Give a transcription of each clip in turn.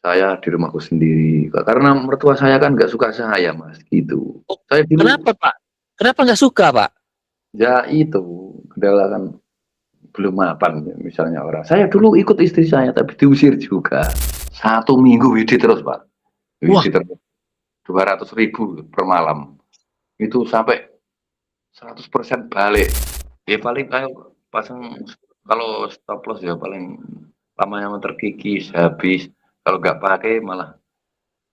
saya di rumahku sendiri. Karena mertua saya kan nggak suka saya, Mas, gitu. Oh, Saya dulu, kenapa Pak? Kenapa nggak suka Pak? ya itu, kendala kan belum mapan, misalnya orang. Saya dulu ikut istri saya, tapi diusir juga. 1 minggu WD terus, Pak. Wah, WD terus, 200.000 per malam. Itu sampai 100% balik. Ya paling kayak pasang, kalau stop loss ya paling lamanya terkikis, habis. Kalau nggak pakai malah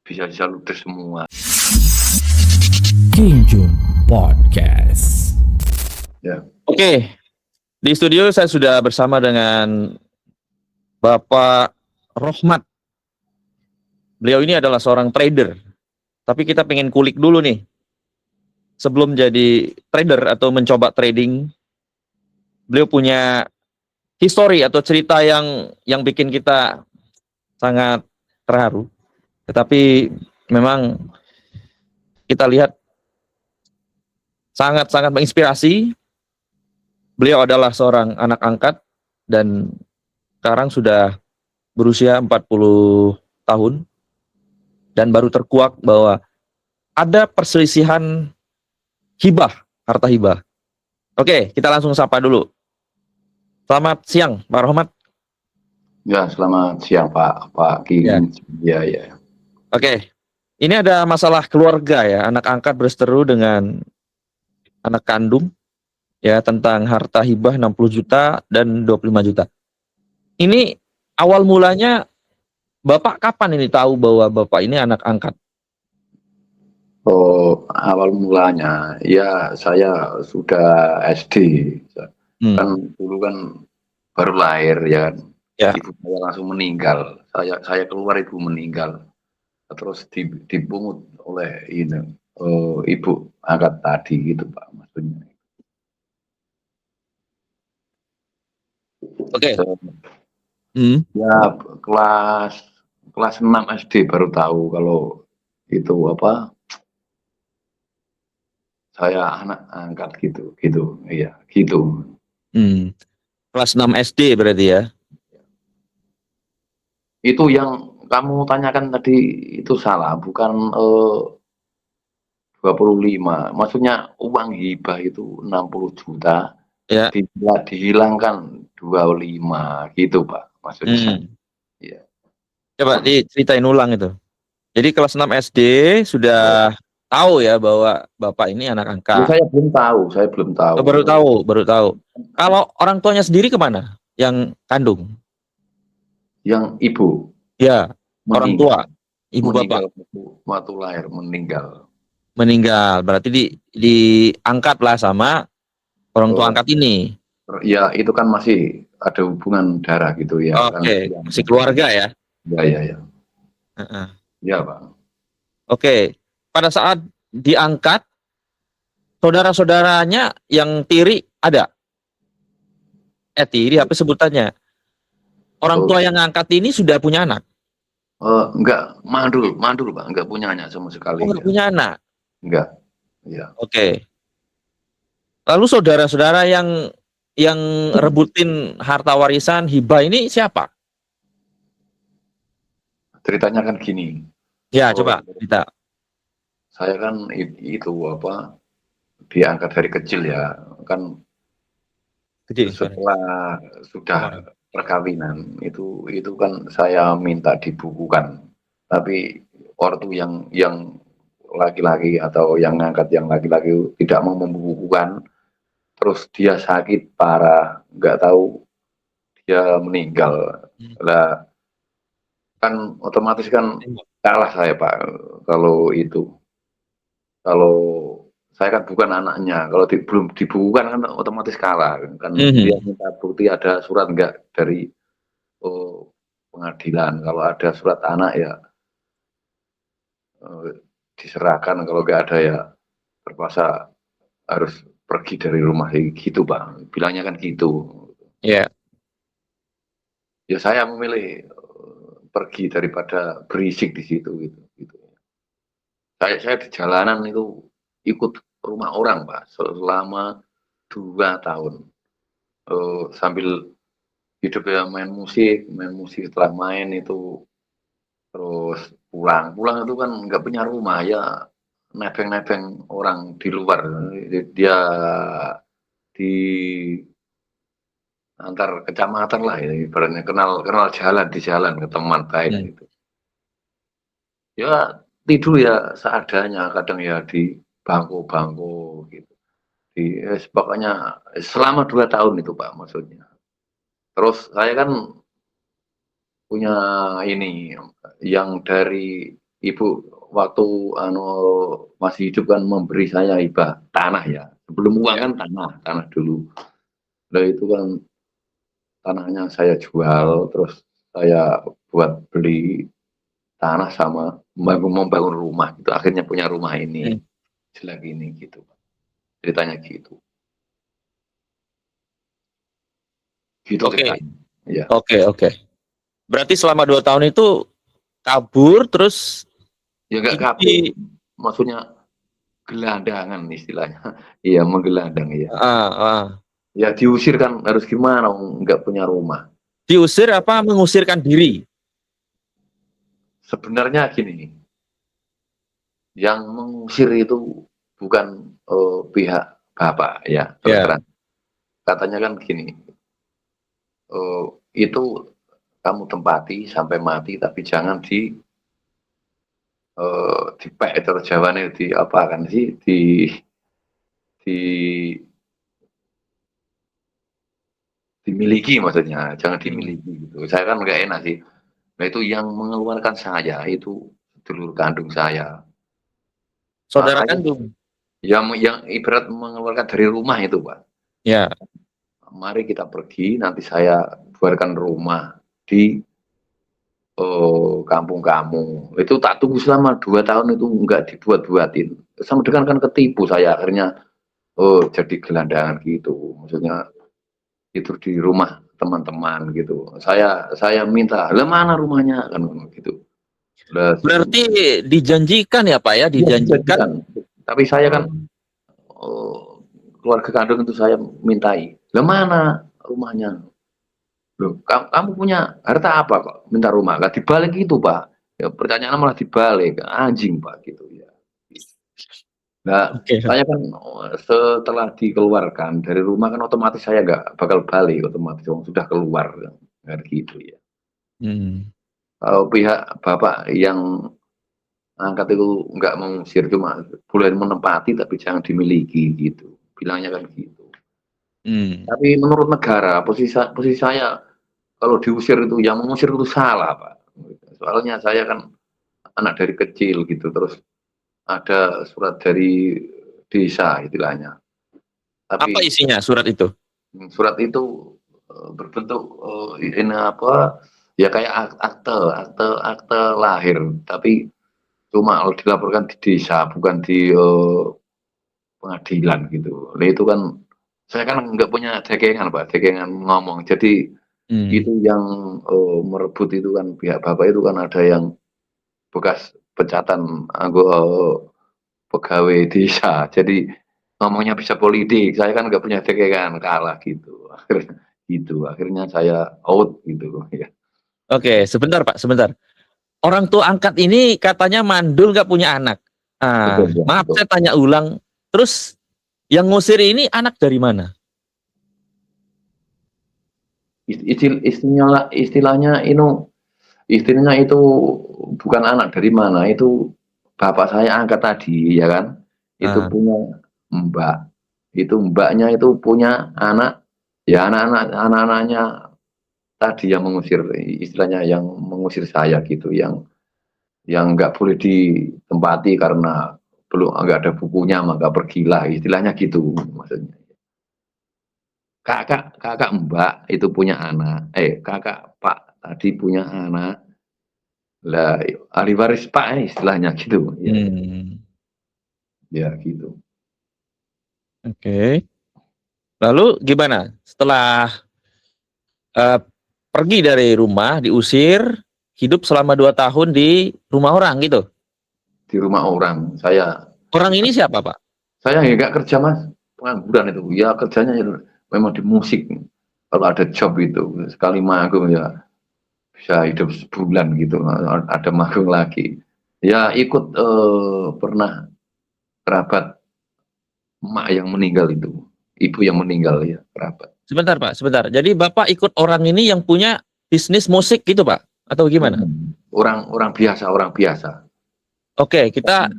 bisa ludes semua. King Jun Podcast. Ya. oke. Di studio saya sudah bersama dengan Bapak Rohmat. Beliau ini adalah seorang trader. Tapi kita pengen kulik dulu nih. Sebelum jadi trader atau mencoba trading, beliau punya histori atau cerita yang bikin kita sangat terharu. Tetapi memang kita lihat sangat-sangat menginspirasi. Beliau adalah seorang anak angkat dan sekarang sudah berusia 40 tahun dan baru terkuak bahwa ada perselisihan hibah, harta hibah. Oke, kita langsung sapa dulu. Selamat siang, Pak Rohmat. Ya, selamat siang Pak Ya. King. Ya, ya. Oke, ini ada masalah keluarga ya, anak angkat berseteru dengan anak kandung ya tentang harta hibah 60 juta dan 25 juta. Ini awal mulanya Bapak kapan ini tahu bahwa Bapak ini anak angkat? Oh, awal mulanya, ya saya sudah SD. Kan dulu kan baru lahir ya kan. Ya. Ibu saya langsung meninggal. Saya keluar, ibu meninggal. Terus dipungut oleh ini ibu angkat tadi gitu Pak, maksudnya. Oke. Ya kelas 6 SD baru tahu kalau itu apa, saya anak angkat gitu, iya gitu. Kelas 6 SD berarti ya? Itu yang kamu tanyakan tadi itu salah, bukan 25. Maksudnya uang hibah itu 60 juta, Ya. dihilangkan 25 gitu Pak, maksudnya. Ya. Coba diceritain ulang itu. Jadi kelas 6 SD sudah tahu ya bahwa Bapak ini anak Ya, angkat. saya belum tahu. Oh, baru tahu. Kalau orang tuanya sendiri kemana? Yang kandung? Yang ibu Ya, orang tua. Ibu meninggal Bapak waktu lahir, meninggal. meninggal. Berarti diangkat lah sama orang tua angkat ini. Ya itu kan masih ada hubungan darah gitu ya. Oke, masih keluarga ya. Ya. Heeh. Ya Pak. Oke, pada saat diangkat, saudara-saudaranya yang tiri ada? Tiri apa sebutannya? Orang tua yang ngangkat ini sudah punya anak? Enggak, mandul Pak, enggak punya anak sama sekali. Oh, nggak punya anak? Enggak, ya. Oke. Lalu saudara-saudara yang rebutin harta warisan hibah ini siapa? Ceritanya kan gini. Ya, coba cerita. Saya kan itu apa, diangkat dari kecil ya, kan setelah sudah perkawinan itu kan saya minta dibukukan, tapi ortu yang laki-laki atau yang ngangkat yang laki-laki tidak mau membukukan, terus dia sakit parah, nggak tahu dia meninggal lah, kan otomatis kan kalah saya Pak. Kalau itu, kalau saya kan bukan anaknya, kalau belum dibukukan kan otomatis kalah kan. Dia minta bukti ada surat enggak dari pengadilan. Kalau ada surat anak ya diserahkan, kalau enggak ada ya terpaksa harus pergi dari rumah gitu Pak. Bilangnya kan gitu. Ya. Ya saya memilih pergi daripada berisik di situ gitu. Saya di jalanan itu ikut rumah orang Pak selama 2 tahun. Sambil hidup ya main musik setelah main itu, terus terus pulang itu kan nggak punya rumah ya, nebeng-nebeng orang di luar. Dia di antar kecamatan lah ya, ibaratnya kenal kenal jalan di jalan ke teman baik Hmm. gitu. Ya tidur ya seadanya, kadang ya di bangku-bangku gitu. Pokoknya selama 2 tahun itu Pak maksudnya. Terus saya kan punya ini, yang dari ibu waktu masih hidup kan memberi saya hibah tanah ya. Sebelum uang Ya. kan tanah dulu. Nah itu kan tanahnya saya jual, terus saya buat beli tanah sama membangun rumah gitu. Akhirnya punya rumah ini, Hmm. jelek ini gitu. Ceritanya gitu. Gitu Oke, ceritanya. Ya. oke. Berarti selama 2 tahun itu kabur terus Ya nggak hidup kabur. di Maksudnya gelandangan istilahnya. Iya, menggelandang ya. ah, ah. Ya diusir kan harus gimana, nggak punya rumah. Diusir apa mengusirkan diri? Sebenarnya gini, yang mengusir itu bukan pihak bapak ya, terus Ya. terang. Katanya kan gini, eh, itu kamu tempati sampai mati, tapi jangan dipek terus jawabannya di apa kan sih, di dimiliki maksudnya, jangan Hmm. dimiliki gitu. Saya kan nggak enak sih. Nah itu yang mengeluarkan saya itu dulur kandung saya. Saudara Makanya kandung. yang ibarat mengeluarkan dari rumah itu, Pak. Ya. Mari kita pergi, nanti saya buatkan rumah di kampung kamu. Itu tak tunggu selama 2 tahun itu nggak dibuat-buatin. Sama dengan kan ketipu saya akhirnya jadi gelandangan gitu. Maksudnya tidur di rumah teman-teman gitu. Saya minta, "Lah mana rumahnya?" kan gitu. Lah Berarti dijanjikan ya Pak ya, iya dijanjikan. dijadikan. Tapi saya kan keluarga kandung itu saya mintai. Lah mana rumahnya? Loh, kamu punya harta apa kok minta rumah? Lah dibalik itu, Pak. Ya pertanyaan malah dibalik, anjing, Pak, gitu ya. Nah, Oke. saya kan setelah dikeluarkan dari rumah kan otomatis saya nggak bakal balik otomatis sudah keluar kan gitu ya. Hmm. Kalau pihak bapak yang angkat itu nggak mengusir, cuma boleh menempati tapi jangan dimiliki gitu. Bilangnya kan gitu. Hmm. Tapi menurut negara, posisi saya kalau diusir itu, yang mengusir itu salah, Pak. Soalnya saya kan anak dari kecil gitu, terus ada surat dari desa istilahnya. Apa Tapi isinya surat itu? surat itu berbentuk ini apa? Ya kayak akte lahir, tapi cuma dilaporkan di desa, bukan di pengadilan gitu. Nah itu kan saya kan nggak punya cekengan, Pak, cekengan ngomong. Jadi Hmm. itu yang merebut itu kan pihak bapak itu kan ada yang bekas pecatan pegawai desa. Jadi ngomongnya bisa politik. Saya kan nggak punya cekengan, kalah gitu. Akhirnya gitu. Akhirnya saya out gitu ya. Oke, sebentar Pak, sebentar. Orang tua angkat ini katanya mandul nggak punya anak. Betul, Ah, ya, maaf betul. saya tanya ulang. Terus yang ngusir ini anak dari mana? Istilahnya itu bukan anak dari mana, itu bapak saya angkat tadi ya kan, itu Ah, punya mbak, itu mbaknya itu punya anak, ya anak-anaknya tadi yang mengusir, istilahnya yang mengusir saya gitu, yang nggak boleh ditempati karena belum nggak ada bukunya maka pergilah, istilahnya gitu maksudnya. Kakak kakak mbak itu punya anak, kakak pak tadi punya anak, lah ahli waris pak istilahnya gitu ya, hmm, ya gitu. oke. Lalu gimana? Setelah eh, pergi dari rumah, diusir, hidup selama 2 tahun di rumah orang gitu. Di rumah orang Orang ini siapa Pak? saya ya nggak kerja mas, pengangguran itu ya, kerjanya ya memang di musik. Kalau ada job itu sekali manggung ya bisa hidup sebulan gitu, ada manggung lagi. Ya ikut pernah kerabat emak yang meninggal itu, ibu yang meninggal ya kerabat. Sebentar Pak, sebentar. Jadi Bapak ikut orang ini yang punya bisnis musik gitu Pak? Atau gimana? Orang biasa, orang biasa. Oke, kita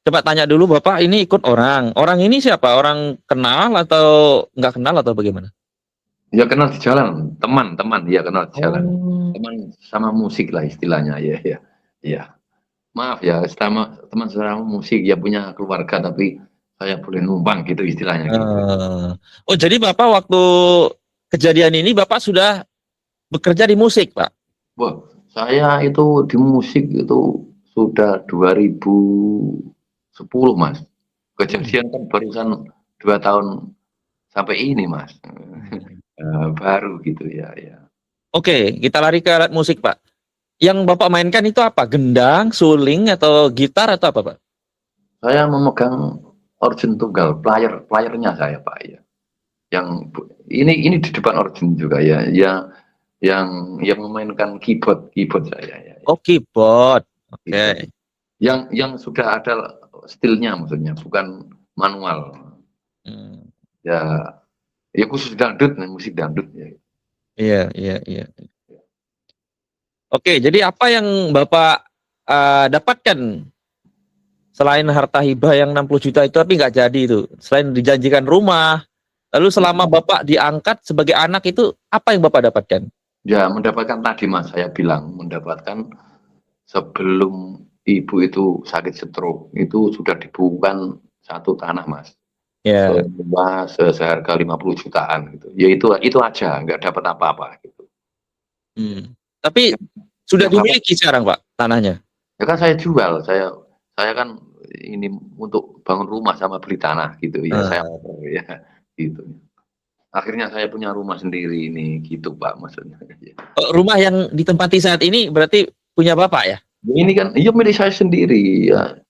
coba tanya dulu Bapak ini ikut orang. Orang ini siapa? Orang kenal atau nggak kenal atau bagaimana? Ya kenal di jalan, teman-teman ya kenal di jalan. Oh. Teman sama musik lah istilahnya ya ya. Ya. Maaf ya, sama teman sama musik ya punya keluarga tapi saya boleh numpang gitu istilahnya gitu. Oh, jadi Bapak waktu kejadian ini Bapak sudah bekerja di musik, Pak? Wah, saya itu di musik itu sudah 2010 Mas. Kejadian kan barusan 2 tahun sampai ini Mas. Baru gitu ya ya. Oke, kita lari ke alat musik, Pak. Yang Bapak mainkan itu apa? Gendang, suling, atau gitar, atau apa, Pak? Saya memegang organ tunggal, playernya saya Pak ya. Yang ini di depan organ juga ya, yang memainkan keyboard saya ya. Oh, keyboard. Oke. Keyboard. Yang sudah ada stylenya maksudnya, bukan manual. Ya, ya khusus dangdut, musik dangdut ya. Iya. Oke, jadi apa yang Bapak dapatkan selain harta hibah yang 60 juta itu tapi nggak jadi itu? Selain dijanjikan rumah, lalu selama Bapak diangkat sebagai anak itu apa yang Bapak dapatkan? Ya, mendapatkan tadi Mas, saya bilang mendapatkan sebelum ibu itu sakit stroke itu sudah dibukukan satu tanah Mas. Ya. Seharga 50 jutaan gitu. Ya itu aja, nggak dapat apa-apa gitu. Tapi sudah dimiliki sekarang Pak tanahnya? Ya kan saya jual, saya kan ini untuk bangun rumah sama beli tanah gitu ya, saya ya gitu. Akhirnya saya punya rumah sendiri ini gitu Pak maksudnya. Rumah yang ditempati saat ini berarti punya Bapak ya? Ini kan iya milik saya sendiri ya.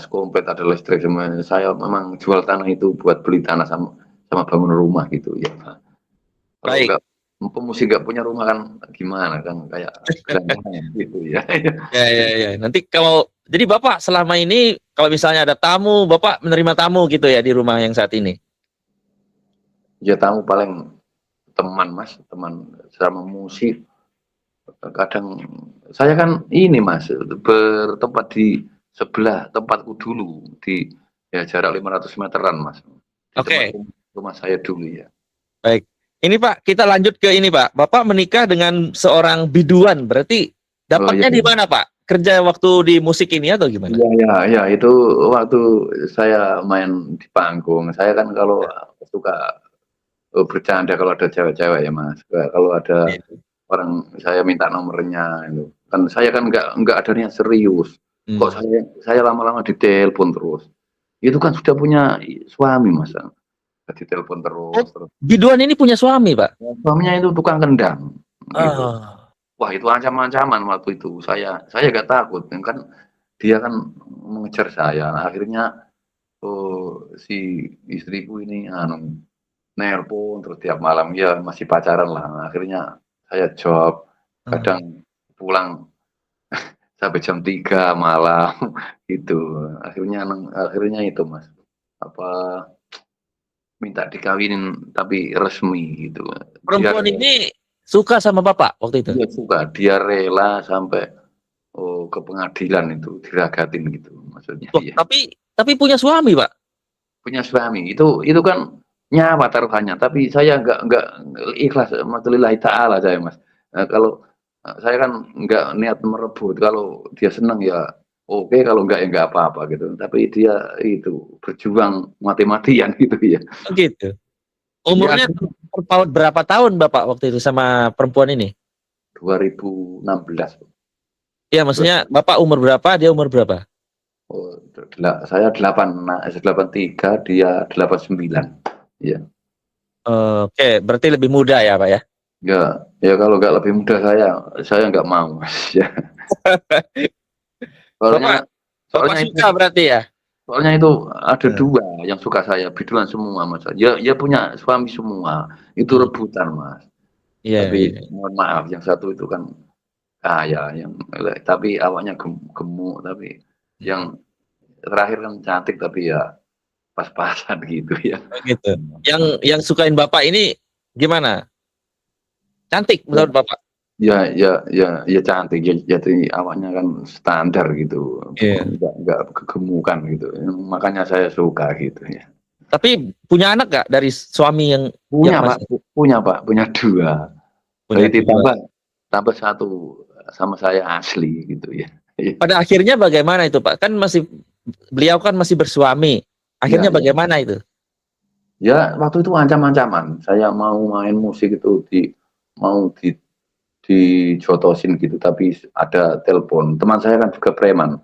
Komplit ada listrik semuanya. Saya memang jual tanah itu buat beli tanah sama bangun rumah gitu ya. Baik. Pemusik nggak punya rumah kan gimana kan kayak gitu ya. Ya. Nanti kalau jadi Bapak selama ini kalau misalnya ada tamu, Bapak menerima tamu gitu ya di rumah yang saat ini? Ya tamu paling teman Mas, teman sama musik. Kadang saya kan ini Mas bertempat di sebelah tempatku dulu di ya jarak 500 meteran Mas. Oke. Rumah saya dulu ya. Baik. Ini Pak, kita lanjut ke ini Pak. Bapak menikah dengan seorang biduan, berarti dapatnya di mana Pak? Kerja waktu di musik ini atau gimana? Ya, itu waktu saya main di panggung. Saya kan kalau suka bercanda kalau ada cewek-cewek ya Mas. Kalau ada orang saya minta nomornya itu. Kan saya kan nggak ada niat serius. Kok saya lama-lama ditelepon terus. Itu kan sudah punya suami Mas. Ditelepon terus. Biduan ini punya suami, Pak? Suaminya itu tukang kendang. Gitu. Wah, itu ancaman-ancaman waktu itu. Saya gak takut kan dia kan mengejar saya. Nah, akhirnya si istriku ini nelpon terus tiap malam ya masih pacaran lah. Nah, akhirnya saya job, kadang pulang sampai jam 3 malam gitu. Akhirnya itu Mas. Minta dikawinin tapi resmi gitu. Perempuan ini suka sama Bapak waktu itu? Dia suka, dia rela sampai ke pengadilan itu diragatin gitu maksudnya. Ya. Tapi punya suami Pak? Punya suami itu kan nyawa taruhannya. Tapi saya nggak ikhlas, Alhamdulillah Ta'ala saya Mas. Kalau saya kan nggak niat merebut. Kalau dia senang ya oke, kalau enggak ya enggak apa-apa gitu. Tapi dia itu berjuang mati-matian gitu ya. Gitu. Umurnya terpaut berapa tahun Bapak waktu itu sama perempuan ini? 2016. Iya, maksudnya Bapak umur berapa, dia umur berapa? Oh, saya 83, dia 89. Iya. Oke, berarti lebih muda ya, Pak ya? Ya kalau nggak lebih muda saya nggak mau. Ya. Bapak suka berarti ya? Soalnya itu ada dua yang suka saya, biduan semua Mas. Ya punya suami semua. Itu rebutan Mas. Iya. Tapi mohon maaf, yang satu itu kan ya yang tapi awaknya gemuk, tapi yang terakhir kan cantik tapi ya pas-pasan gitu ya. Oh, gitu. Yang sukain Bapak ini gimana? Cantik Ya, menurut Bapak? ya cantik. Jadi awaknya kan standar gitu, Iya. nggak kegemukan gitu. Makanya saya suka gitu ya. Tapi punya anak nggak dari suami yang Punya Pak, masih punya Pak, punya 2. punya Jadi 2? tambah 1 sama saya asli gitu ya. Iya, Pada akhirnya bagaimana itu, Pak? Kan beliau kan masih bersuami. iya, Akhirnya iya. bagaimana itu? Ya waktu itu ancam-ancaman, saya mau main musik itu mau dijotosin gitu, tapi ada telepon. Teman saya kan juga preman.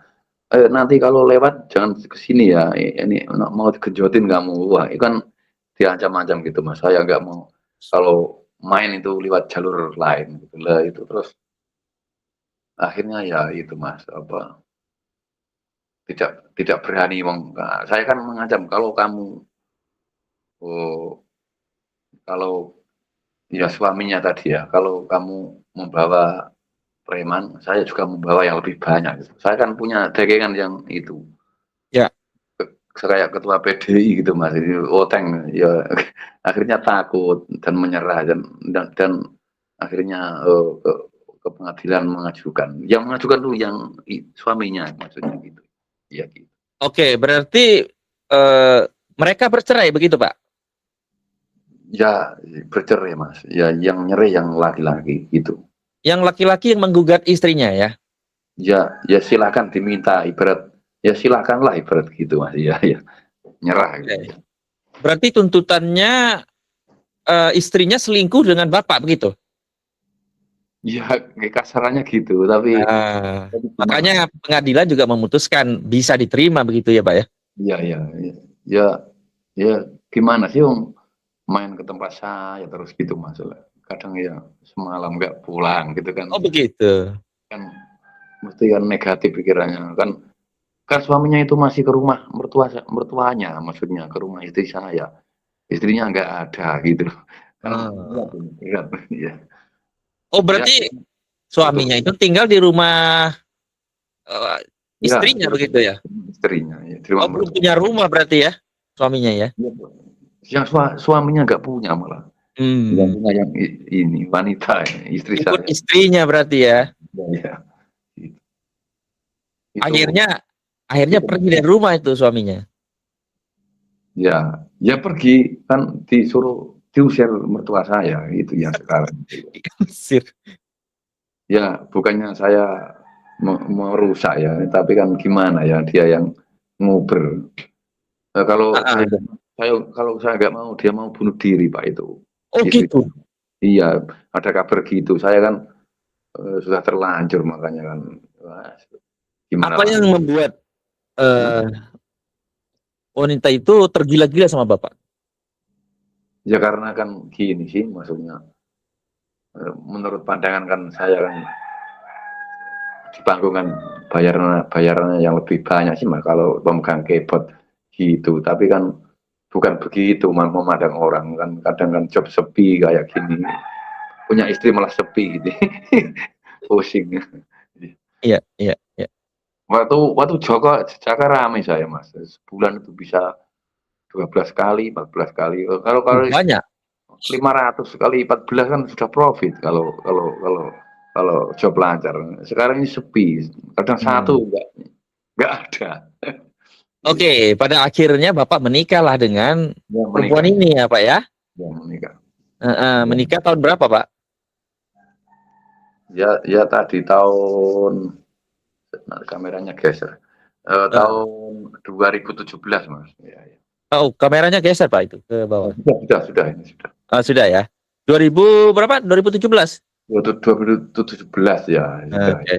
Nanti kalau lewat jangan ke sini ya, ini mau digenjotin kamu. Wah, itu kan diancam-ancam gitu Mas. Saya nggak mau kalau main itu lewat jalur lain gitu lah itu. Terus akhirnya ya itu Mas, apa, tidak tidak berani saya kan mengancam kalau kamu, oh, kalau ya suaminya tadi ya, kalau kamu membawa preman, saya juga membawa yang lebih banyak gitu. Saya kan punya dagangan yang itu, Ya. kayak ketua PDI gitu Mas, ini oteng ya akhirnya takut dan menyerah dan akhirnya ke pengadilan mengajukan. Yang mengajukan tuh yang suaminya maksudnya gitu. Ya gitu. Oke, berarti mereka bercerai begitu, Pak? Ya bercerai Mas. Ya yang nyeri yang laki-laki gitu. Yang laki-laki yang menggugat istrinya ya? Ya silakan diminta ibarat ya silakanlah ibarat gitu Mas. Ya nyerah Oke. gitu. Berarti tuntutannya istrinya selingkuh dengan Bapak begitu? Ya kasarannya gitu, tapi gimana? Makanya pengadilan juga memutuskan bisa diterima begitu ya, Pak ya? Ya ya ya ya, ya gimana sih Om main ke tempat saya terus gitu Mas. Kadang ya semalam nggak pulang gitu kan. Oh begitu. Kan mesti kan negatif pikirannya kan. Kan suaminya itu masih ke rumah mertuanya, maksudnya ke rumah istri saya. Istrinya nggak ada gitu. Kan berat Hmm. ini, berat ya. Oh Ya berarti untuk suaminya itu tinggal di rumah eh, ya istrinya begitu ya? istrinya ya, di Oh rumah belum mertua. punya rumah berarti ya suaminya ya? Ya, yang suaminya nggak punya malah. Yang Hmm. punya yang ini wanita ya, istri Ikut saya. istrinya berarti ya? Ya, ya. Itu Akhirnya itu pergi dari rumah itu suaminya. ya ya pergi kan disuruh diusir mertua saya itu yang sekarang. Sir. Ya bukannya saya merusak ya, tapi kan gimana ya dia yang nguber. Kalau Ah, ah. kalau saya nggak mau dia mau bunuh diri Pak itu Oh istri. gitu. Iya ada kabar gitu. Saya kan sudah terlanjur makanya kan wah, gimana Apa yang lagi? membuat Hah? eh, wanita itu tergila-gila sama Bapak? Ya karena kan gini sih maksudnya menurut pandangan kan saya kan di panggung kan bayarannya yang lebih banyak sih Mas kalau pemegang keyboard gitu. Tapi kan bukan begitu memandang orang kan kadang kan job sepi kayak gini punya istri malah sepi gitu. Pusing. Iya, iya, iya. Waktu Jaka rame saya Mas. Sebulan itu bisa 12 kali, 14 kali. Kalau kalau Banyak. 500 kali 14 kan sudah profit kalau job lancar. Sekarang ini sepi. Kadang satu Hmm. enggak ada. Oke, pada akhirnya Bapak menikahlah dengan Yang perempuan menikah, ini ya Pak ya? yang menikah. Ya, Menikah tahun berapa Pak? ya tadi tahun kameranya geser. Eh, Tahun 2017 Mas. Ya, ya. oh, kameranya geser Pak itu ke bawah. Sudah ini sudah. Sudah ya. 2000 berapa? 2017. 2017 ya sudah. Oke.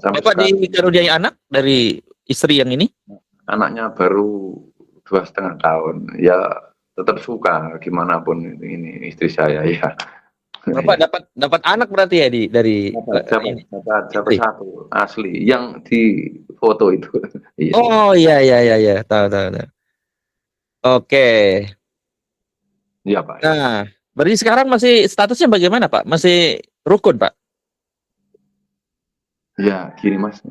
Sampai Bapak sekarang dikaruniai anak dari istri yang ini? anaknya baru 2,5 tahun. Ya tetap suka gimana pun ini istri saya ya. Bapak dapat anak berarti ya dari ini Dapat istri. satu asli yang di foto itu. Iya. Oh iya iya iya iya, tahu tahu tahu. Oke. Iya Pak. Ya. Nah, berarti sekarang masih statusnya bagaimana Pak? Masih rukun Pak? Ya gini Mas,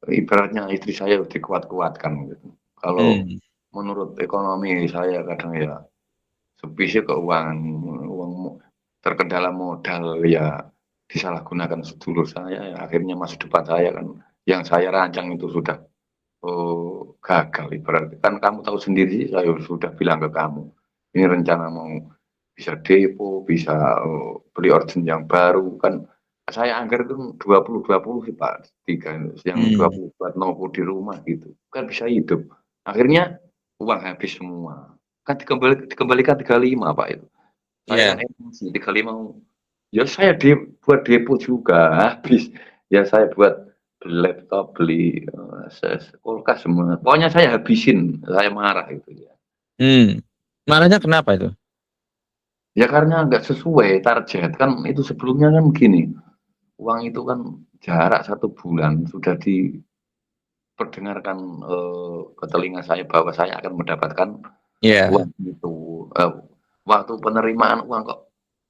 ibaratnya istri saya dikuat-kuatkan gitu. Kalau Hmm. menurut ekonomi saya kadang ya sebisa keuangan, uang terkendala modal ya disalahgunakan sedulur saya ya akhirnya masa depan saya kan yang saya rancang itu sudah gagal ibaratnya. Kan kamu tahu sendiri saya sudah bilang ke kamu, ini rencana mau bisa depo, bisa beli origin yang baru kan saya anggar itu 20-20 sih Pak, 3 yang Hmm. 20 buat nopo di rumah gitu, kan bisa hidup. Akhirnya uang habis semua, kan dikembalikan 35 Pak itu. Saya kan Iya. emosi 35 ya saya buat depo juga habis. Ya saya buat beli laptop, beli kulkas semua. Pokoknya saya habisin, saya marah itu ya. Hmm. Marahnya kenapa itu? Ya karena nggak sesuai target kan itu sebelumnya kan begini, uang itu kan jarak 1 bulan sudah diperdengarkan ke telinga saya bahwa saya akan mendapatkan Iya. uang itu. Waktu penerimaan uang kok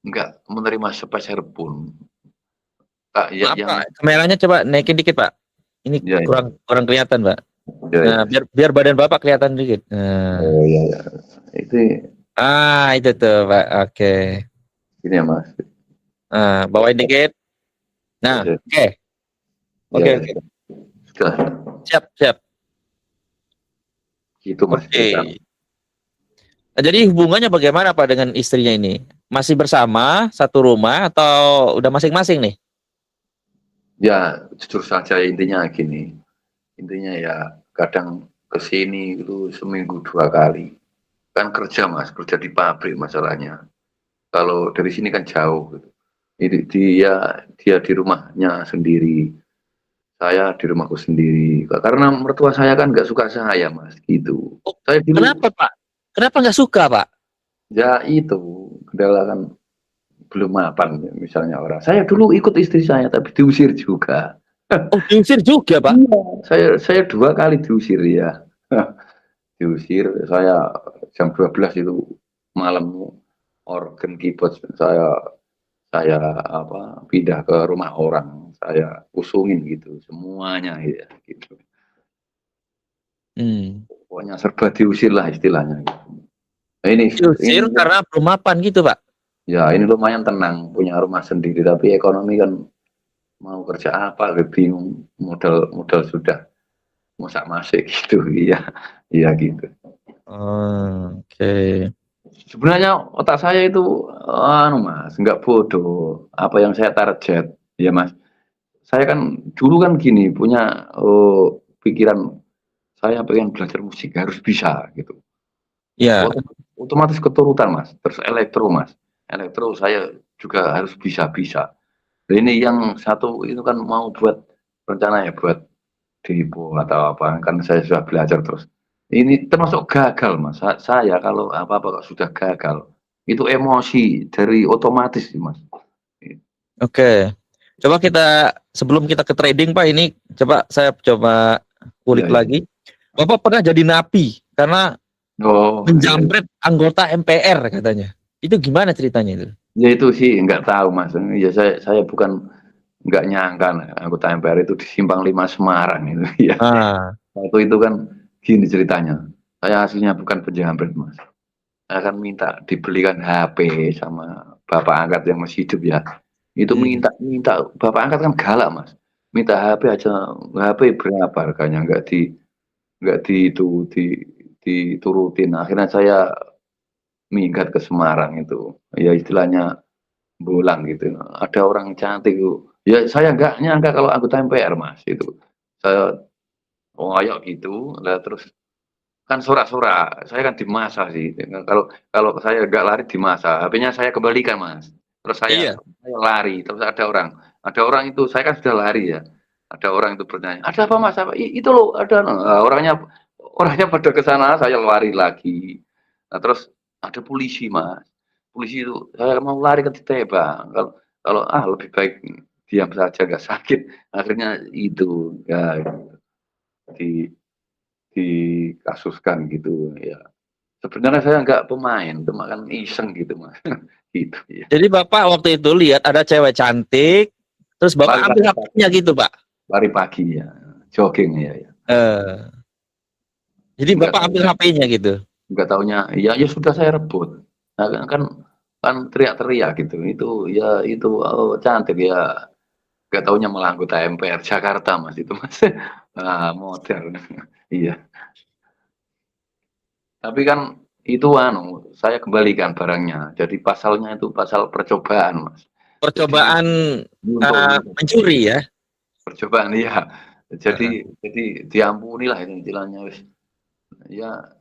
nggak menerima sepeser pun. Kak, ya Maaf yang Pak, kameranya coba naikin dikit Pak. Ini ya ya kurang kurang kelihatan Pak. ya Nah, ya. biar biar badan Bapak kelihatan dikit. Nah. Oh ya ya. Itu Itu tuh Pak. Oke. ini ya Mas. Bawain dikit. Ya Nah, ya oke. ya Oke, ya oke. sudah Siap, siap. gitu Mas cerita. Oke. Nah, jadi hubungannya bagaimana Pak dengan istrinya ini? Masih bersama satu rumah atau udah masing-masing nih? Ya jujur saja intinya gini, intinya ya kadang ke sini itu seminggu 2 kali. Kan kerja Mas, kerja di pabrik masalahnya. Kalau dari sini kan jauh gitu. Ini dia di rumahnya sendiri, saya di rumahku sendiri. Karena mertua saya kan nggak suka saya Mas, gitu. Oh, Saya dulu kenapa Pak? Kenapa nggak suka Pak? ya itu kendala kan belum mapan misalnya orang. Saya dulu ikut istri saya tapi diusir juga. Oh, diusir juga Pak? Iya, saya 2 kali diusir ya. Diusir saya jam 12 itu malam organ keyboard saya apa pindah ke rumah orang, saya usungin gitu semuanya ya gitu. Hmm. Pokoknya serba diusir lah istilahnya gitu. Nah, ini Diusir karena belum mapan gitu Pak? ya ini lumayan tenang punya rumah sendiri tapi ekonomi kan mau kerja apa bingung modal modal sudah masak-masak gitu iya iya gitu. Oh, oke. Sebenarnya otak saya itu anu Mas, nggak bodoh. Apa yang saya target, ya Mas. Saya kan dulu kan gini punya pikiran saya pengen belajar musik harus bisa gitu. Ya, Otomatis keturutan Mas. Terus elektro Mas. Elektro saya juga harus bisa-bisa. Ini yang satu itu kan mau buat rencana ya buat depo atau apa kan saya sudah belajar terus. Ini termasuk gagal Mas. Saya kalau apa-apa kok sudah gagal itu emosi dari otomatis sih Mas. oke. Coba kita sebelum kita ke trading Pak, ini coba saya coba Iya ulik iya. lagi. Bapak pernah jadi napi karena Oh iya. menjamret anggota MPR katanya. Itu gimana ceritanya itu? Ya itu sih nggak tahu Mas. Ya saya bukan nggak nyangka anggota MPR itu di Simpang 5 Semarang itu ya. Ah, Waktu itu kan gini ceritanya. Saya aslinya bukan penjamret Mas. Saya kan minta dibelikan HP sama bapak angkat yang masih hidup ya. Itu hmm, minta minta bapak angkat kan galak Mas. Minta HP aja, HP berapa harganya nggak di itu diturutin. Akhirnya saya minggat ke Semarang itu. Ya istilahnya bolang gitu. Ada orang cantik itu. Ya saya nggak nyangka kalau anggota MPR Mas itu. Saya ngoyok gitu, lah terus kan sorak-sorak, saya kan di masa sih. Kalau kalau saya nggak lari di masa, HP-nya saya kembalikan Mas. Terus iya. saya lari, terus ada orang itu saya kan sudah lari ya. Ada orang itu bertanya, ada apa Mas? Apa? Itu loh ada. Nah, orangnya pada ke sana, saya lari lagi. Nah, terus ada polisi Mas. Polisi itu saya mau lari ke ditembak. Kalau kalau lebih baik diam saja nggak sakit. Akhirnya itu ya di dikasuskan gitu ya. Sebenarnya saya nggak pemain, cuma kan iseng gitu Mas. Gitu ya. Jadi Bapak waktu itu lihat ada cewek cantik, Terus Bapak ambil Lari-lari pagi, HP-nya gitu, Pak? lari pagi ya, jogging ya, ya. Eh, jadi Nggak Bapak tahu, ambil HP-nya gitu? nggak taunya, ya ya sudah saya rebut. Nah, kan teriak-teriak gitu, itu ya itu cantik ya. Nggak taunya malah anggota MPR Jakarta mas itu mas. Ah, modern. Iya. Tapi kan itu saya kembalikan barangnya. Jadi pasalnya itu pasal percobaan mas. Jadi Percobaan untuk mencuri ya? percobaan iya. Heeh. Jadi diampuni lah itu istilahnya wis. Ya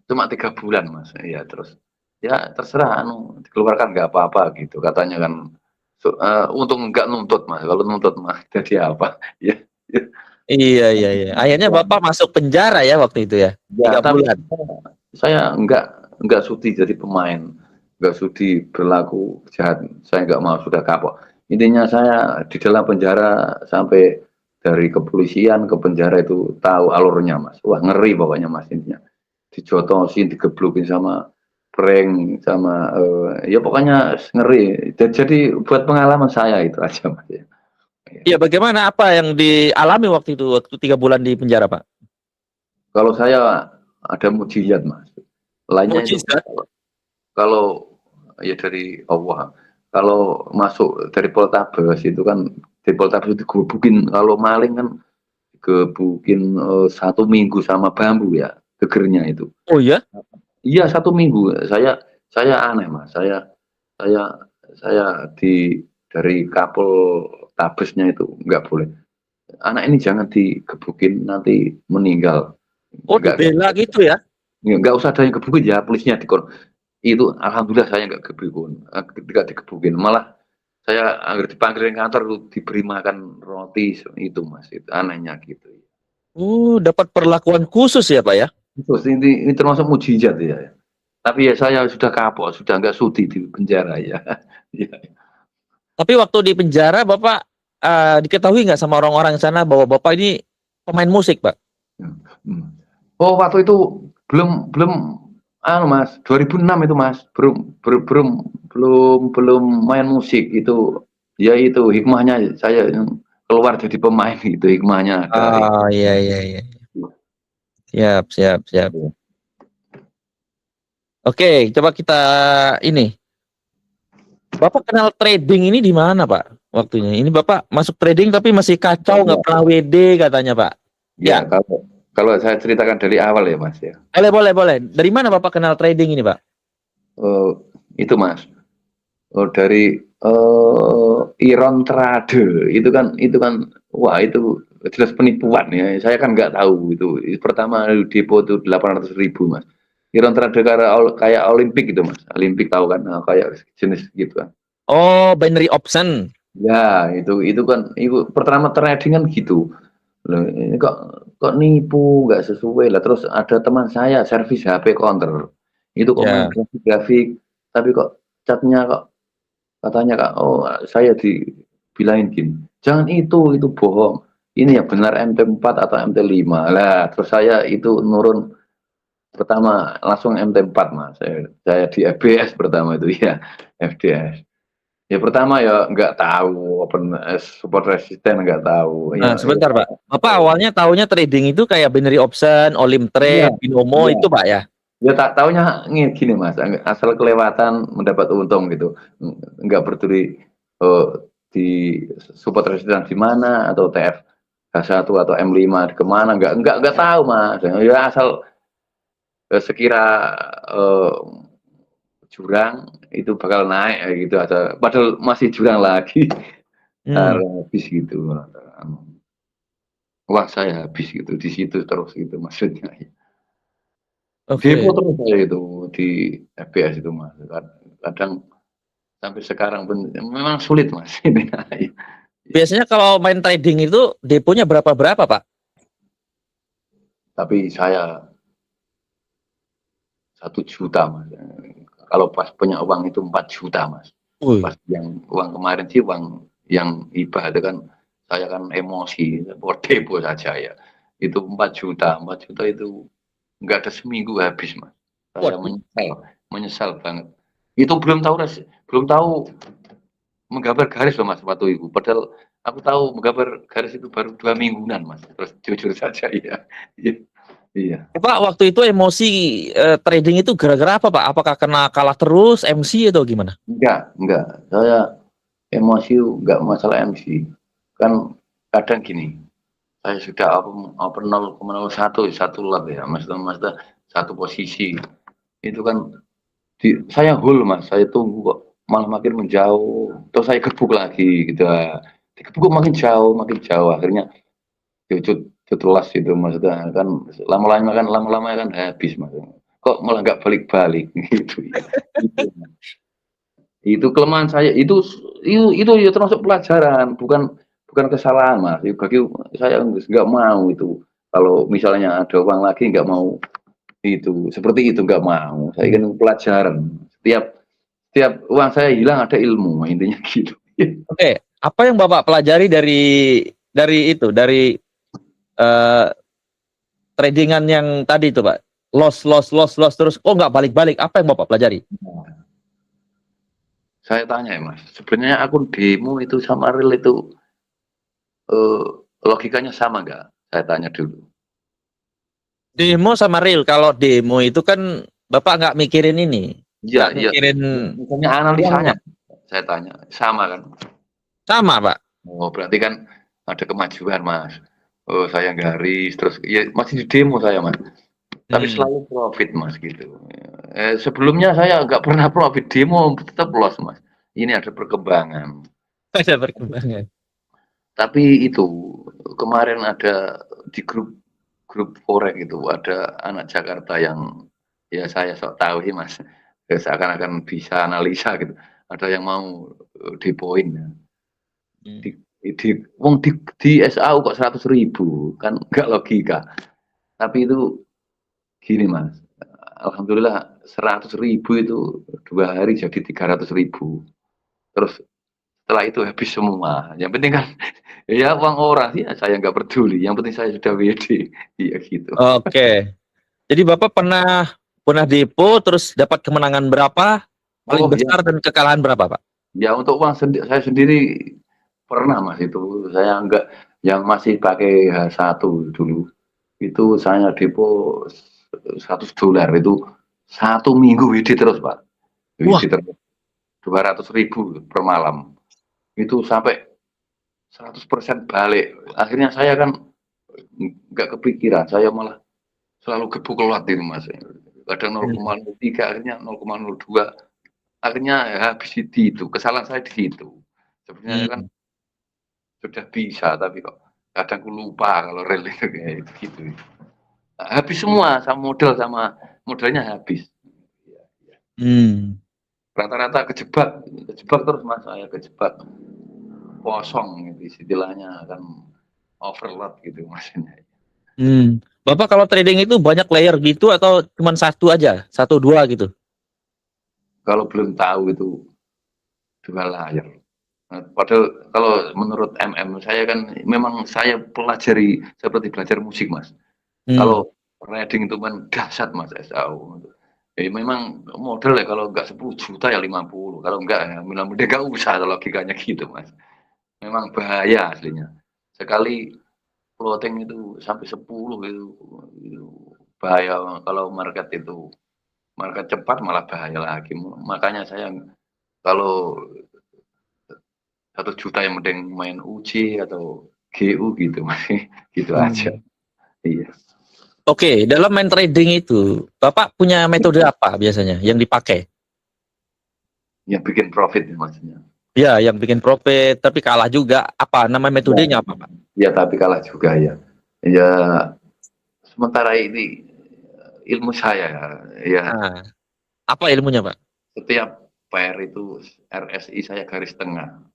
cuma 3 bulan mas. Ya terus ya terserah dikeluarkan nggak apa-apa gitu katanya kan. Untung nggak nuntut mas. Kalau nuntut mas jadi apa? Ya, ya. Iya, iya, iya. Akhirnya Bapak masuk penjara ya waktu itu ya? Ya, Tiga tapi bulan. saya nggak sudi jadi pemain, nggak sudi berlaku jahat. Saya nggak mau sudah kapok. Intinya saya di dalam penjara sampai dari kepolisian ke penjara itu tahu alurnya mas. Wah ngeri pokoknya mas intinya. Dijotosin, digeblukin sama prank sama ya pokoknya ngeri. Jadi buat pengalaman saya itu aja mas ya. Iya, bagaimana apa yang dialami waktu itu, waktu 3 bulan di penjara, Pak? Kalau saya ada mujizat mas. Lainnya itu Mujizat? kalau ya dari Allah. Kalau masuk dari Poltabes itu kan di Poltabes itu gebukin kalau maling kan gebukin 1 minggu sama bambu ya gegernya itu. Oh ya? Iya 1 minggu. Saya aneh mas. Saya saya dari Kapol Tabesnya itu nggak boleh. Anak ini jangan digebukin nanti meninggal. Oh, Nggak dibela gitu ya? nggak usah ada yang gebukin ya polisinya itu alhamdulillah saya nggak gebukin ketika digebukin malah saya agar dipanggil ke kantor itu diberi makan roti itu mas itu anehnya gitu. Dapat perlakuan khusus ya, Pak ya? Terus ini termasuk mujizat ya. Tapi ya saya sudah kapok, sudah nggak sudi di penjara ya. Ya. Tapi waktu di penjara Bapak diketahui nggak sama orang-orang di sana bahwa Bapak ini pemain musik, Pak? Hmm. Oh waktu itu belum belum mas 2006 itu mas belum main musik itu ya itu hikmahnya saya keluar jadi pemain itu hikmahnya dari Oh, iya, iya, iya. Siap, siap, siap. Oke, coba kita ini. Bapak kenal trading ini di mana, Pak? Waktunya. Ini Bapak masuk trading tapi masih kacau, nggak pernah WD katanya, Pak. ya Ya, kalau saya ceritakan dari awal ya mas ya. boleh, boleh, boleh. Dari mana Bapak kenal trading ini, Pak? Eh, itu mas dari Iron Trade itu kan wah itu jelas penipuan ya saya kan nggak tahu itu pertama depo itu 800.000 mas. Iron Trade kayak Olimpik gitu mas. Olimpik tahu kan. Nah, kayak jenis gitu kan. Oh, binary option. Ya itu kan itu pertama trading kan gitu. Loh, ini kok nipu nggak sesuai lah. Terus ada teman saya servis HP counter itu kok main Ya. grafik tapi kok catnya kok katanya kak oh saya dibilangin gini jangan itu bohong ini ya benar MT4 atau MT5 lah terus saya itu nurun pertama langsung MT4 mas saya di FBS pertama itu ya FDS ya pertama ya nggak tahu open support resisten nggak tahu Nah, ya sebentar, Pak. Bapak awalnya taunya trading itu kayak binary option, Olim iya Trade, Binomo iya itu, Pak ya? ya tak taunya gini mas asal kelewatan mendapat untung gitu nggak peduli eh, di support resistance di mana atau TF H1 atau M5 kemana nggak tahu mas ya asal sekira eh, jurang itu bakal naik gitu aja padahal masih jurang lagi Hmm. habis gitu wah saya habis gitu di situ terus gitu maksudnya depo Oke. terus saya itu di FBS itu mas kadang sampai sekarang pun memang sulit mas ini Biasanya kalau main trading itu deponya berapa, Pak? tapi saya 1 juta mas kalau pas punya uang itu 4 juta mas Wih. pas yang uang kemarin sih uang yang hibah itu kan saya kan emosi buat depo saja ya itu 4 juta itu nggak ada seminggu habis mas saya Waduh. menyesal banget itu belum tahu menggambar garis loh Mas waktu itu. Padahal aku tahu menggambar garis itu baru 2 mingguan Mas. Terus jujur saja iya. Iya. Iya. Pak, waktu itu emosi trading itu gara-gara apa Pak? Apakah kena kalah terus MC atau gimana? Enggak. Saya emosi enggak masalah MC. Kan kadang gini, saya sudah open 0,01 satu lot ya, maksudnya satu posisi. Itu kan saya hold Mas, saya tunggu kok malah makin menjauh. Terus saya gebuk lagi gitu. Digebuk makin jauh akhirnya telas itu maksudnya kan lama-lama kan habis Mas. Kok malah nggak balik-balik gitu. Itu kelemahan saya itu ya termasuk pelajaran, bukan kesalahan Mas. Bagi saya nggak mau itu. Kalau misalnya ada uang lagi nggak mau itu seperti itu nggak mau. Saya ingin pelajaran. Setiap uang saya hilang ada ilmu intinya gitu. Oke, apa yang Bapak pelajari dari tradingan yang tadi itu Pak? Loss terus nggak balik-balik. Apa yang Bapak pelajari? Saya tanya ya Mas, sebenarnya akun demo itu sama real itu logikanya sama nggak? Saya tanya dulu. Demo sama real. Kalau demo itu kan Bapak nggak mikirin ini. Iya, Nggak mikirin misalnya analisanya, saya tanya, sama kan? sama Pak. Oh, berarti kan ada kemajuan Mas. Oh, saya garis terus ya masih di demo saya Mas. Tapi selalu profit Mas gitu. Sebelumnya saya nggak pernah profit, demo tetap loss Mas. Ini ada perkembangan. Ada perkembangan. Tapi itu kemarin ada di grup forex itu ada anak Jakarta yang ya saya sok tahu sih Mas. Seakan-akan bisa analisa gitu. Ada yang mau depoin ya. Di SAU kok 100.000 kan nggak logika. Tapi itu gini Mas, alhamdulillah 100.000 itu 2 hari jadi 300.000. Terus setelah itu habis semua. Yang penting kan ya uang orang sih saya nggak peduli. Yang penting saya sudah WD. Iya gitu. Oke. Jadi Bapak pernah depo terus dapat kemenangan berapa? Paling besar dan kekalahan berapa, Pak? Ya untuk uang saya sendiri pernah Mas itu. Saya enggak yang masih pakai H1 dulu. Itu saya depo $100 itu 1 minggu WD terus Pak. WD terus 200.000 per malam. Itu sampai 100% balik. Akhirnya saya kan nggak kepikiran. Saya malah selalu gebuk lot itu Mas. Kadang 0,03 akhirnya 0,02. Akhirnya habis di itu. Kesalahan saya di situ. Sebenarnya kan sudah bisa tapi kok kadang aku lupa kalau rel itu kayak gitu. Habis semua sama modalnya habis. Rata-rata kejebak terus Mas, saya kejebak kosong gitu istilahnya kan overload gitu maksudnya. Bapak kalau trading itu banyak layer gitu atau cuma satu aja, 1 2 gitu? Kalau belum tahu itu 2 layer. Nah, padahal kalau menurut saya kan memang saya pelajari seperti belajar musik Mas. Kalau trading itu kan dahsyat Mas SAU. Memang modal ya kalau enggak 10 juta ya 50. Kalau enggak ya mudah-mudahan enggak usah logikanya gitu Mas. Memang bahaya aslinya. Sekali floating itu sampai 10 itu bahaya kalau market cepat malah bahaya lagi. Makanya saya kalau 1 juta yang mending main UC atau GU gitu masih gitu aja. Iya. Oke, dalam main trading itu, Bapak punya metode apa biasanya yang dipakai? Yang bikin profit maksudnya. Ya, yang bikin profit tapi kalah juga. Apa nama metodenya apa, Pak? Ya, tapi kalah juga ya. Ya, sementara ini ilmu saya ya. Nah, apa ilmunya, Pak? Setiap pair itu RSI saya garis tengah,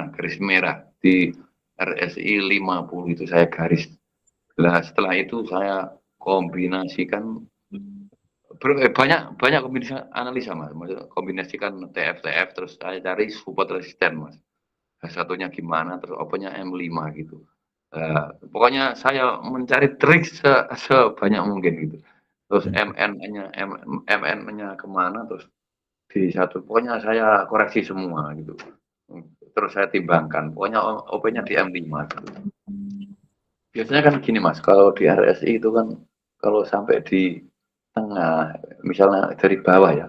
garis merah. Di RSI 50 itu saya garis. Nah, setelah itu saya kombinasikan banyak kombinasi analisa Mas. Kombinasikan TF terus saya cari support resisten Mas. Satunya gimana terus opennya M5 gitu. Pokoknya saya mencari trik sebanyak mungkin gitu. Terus MN-nya kemana terus di satu pokoknya saya koreksi semua gitu. terus saya timbangkan, pokoknya OP-nya di M5. Biasanya kan gini Mas, kalau di RSI itu kan kalau sampai di tengah, misalnya dari bawah ya,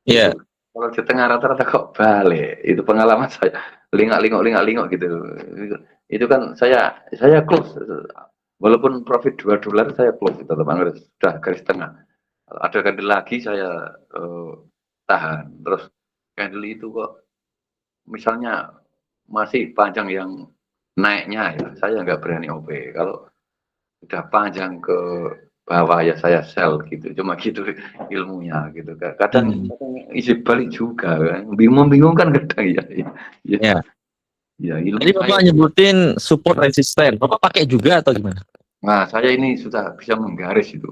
itu Iya. kalau di tengah rata-rata kok balik. Itu pengalaman saya, lingak-lingok gitu. Itu kan saya close, walaupun profit $2 saya close itu teman, sudah garis tengah. Kalau ada candle lagi saya tahan. Terus candle itu kok misalnya masih panjang yang naiknya ya, saya nggak berani OP. Kalau udah panjang ke bawah ya saya sell gitu. Cuma gitu ilmunya gitu. Kadang isi balik juga kan. Bingung-bingung kan kadang ya. Ya, Ya. ya ilmu Tadi saya. Bapak nyebutin support resisten. Bapak pakai juga atau gimana? Nah, saya ini sudah bisa menggaris itu.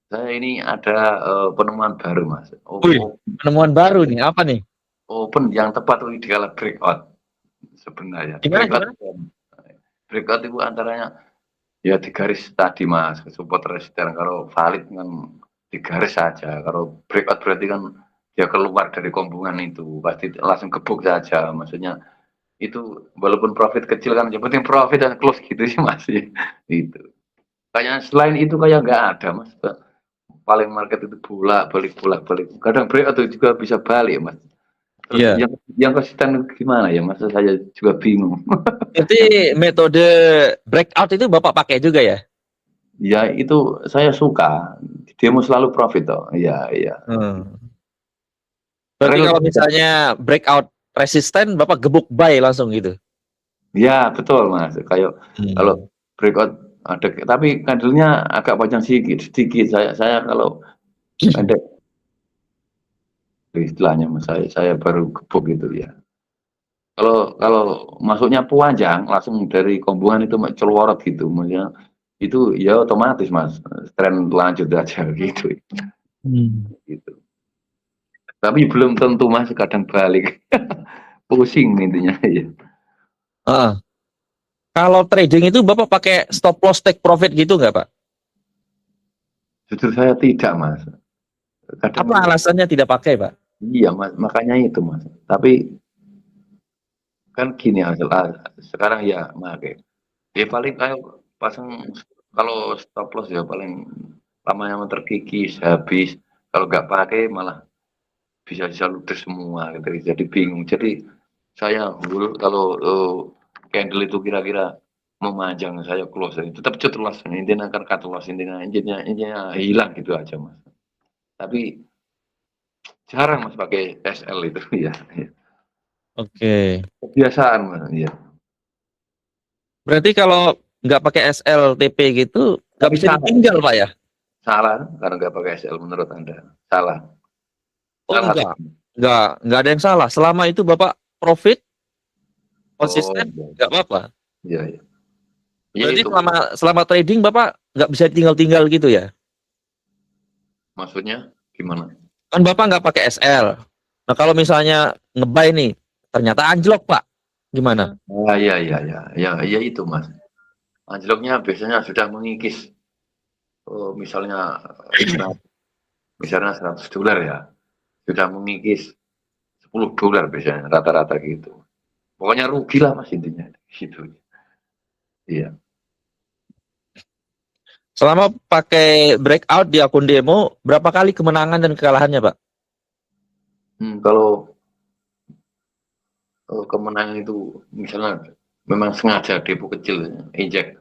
Saya ini ada penemuan baru, Mas. Wih, penemuan baru nih. Apa nih? Open yang tepat di kala breakout sebenarnya. Gimana? Breakout itu antaranya ya di garis tadi Mas, support resisten. Kalau valid kan di garis saja. Kalau breakout berarti kan dia keluar dari kombungan itu, pasti langsung gebuk saja. Maksudnya itu walaupun profit kecil kan, yang penting profit dan close gitu sih Mas. Itu. Kayak selain itu kayak nggak ada Mas. Paling market itu bolak-balik. Kadang breakout itu juga bisa balik Mas. Terus Iya. yang konsisten gimana ya Mas? Saya juga bingung. Berarti metode breakout itu Bapak pakai juga ya? Ya itu saya suka. Demo selalu profit toh. Iya. Berarti Real kalau bisa. misalnya breakout resisten, Bapak gebuk buy langsung gitu? Ya betul Mas. Kayak kalau breakout ada, tapi candlenya agak panjang sedikit. Saya kalau pendek istilahnya Mas, saya baru gebuk gitu ya. Kalau masuknya panjang langsung dari kombungan itu celorot gitu, maksudnya itu ya otomatis Mas, tren lanjut aja gitu. Gitu. Tapi belum tentu Mas, kadang balik. Pusing intinya ya. Kalau trading itu Bapak pakai stop loss take profit gitu nggak Pak? Jujur saya tidak Mas. Kadang Apa alasannya tidak pakai Pak? iya Mas, makanya itu Mas. Tapi kan gini sekarang ya pakai. Ya paling kayak pasang, kalau stop loss ya paling lamanya terkikis habis. Kalau nggak pakai malah bisa ludes semua gitu. Jadi bingung. Jadi saya kalau candle itu kira-kira memanjang saya close, tetap cut loss, intinya kan cut loss, intinya hilang gitu aja Mas. Tapi jarang Mas pakai SL itu ya. Oke. Kebiasaan Mas ya. Berarti kalau nggak pakai SLTP gitu, nggak Tapi bisa ditinggal Pak ya? salah karena nggak pakai SL menurut Anda. Salah. Oh Salah. nggak ada yang salah. Selama itu Bapak profit Oh, konsisten, nggak apa-apa. iya. Ya Berarti itu selama trading Bapak nggak bisa ditinggal-tinggal gitu ya? maksudnya gimana? Kan Bapak nggak pakai SL. Nah kalau misalnya nge-buy nih, ternyata anjlok Pak, gimana? Ya itu Mas. Anjloknya biasanya sudah mengikis. Misalnya $100 ya, sudah mengikis $10 biasanya rata-rata gitu. Pokoknya rugi lah Mas intinya gitu. Iya. Selama pakai breakout di akun demo, berapa kali kemenangan dan kekalahannya Pak? Kalau kemenangan itu misalnya memang sengaja depo kecil injek,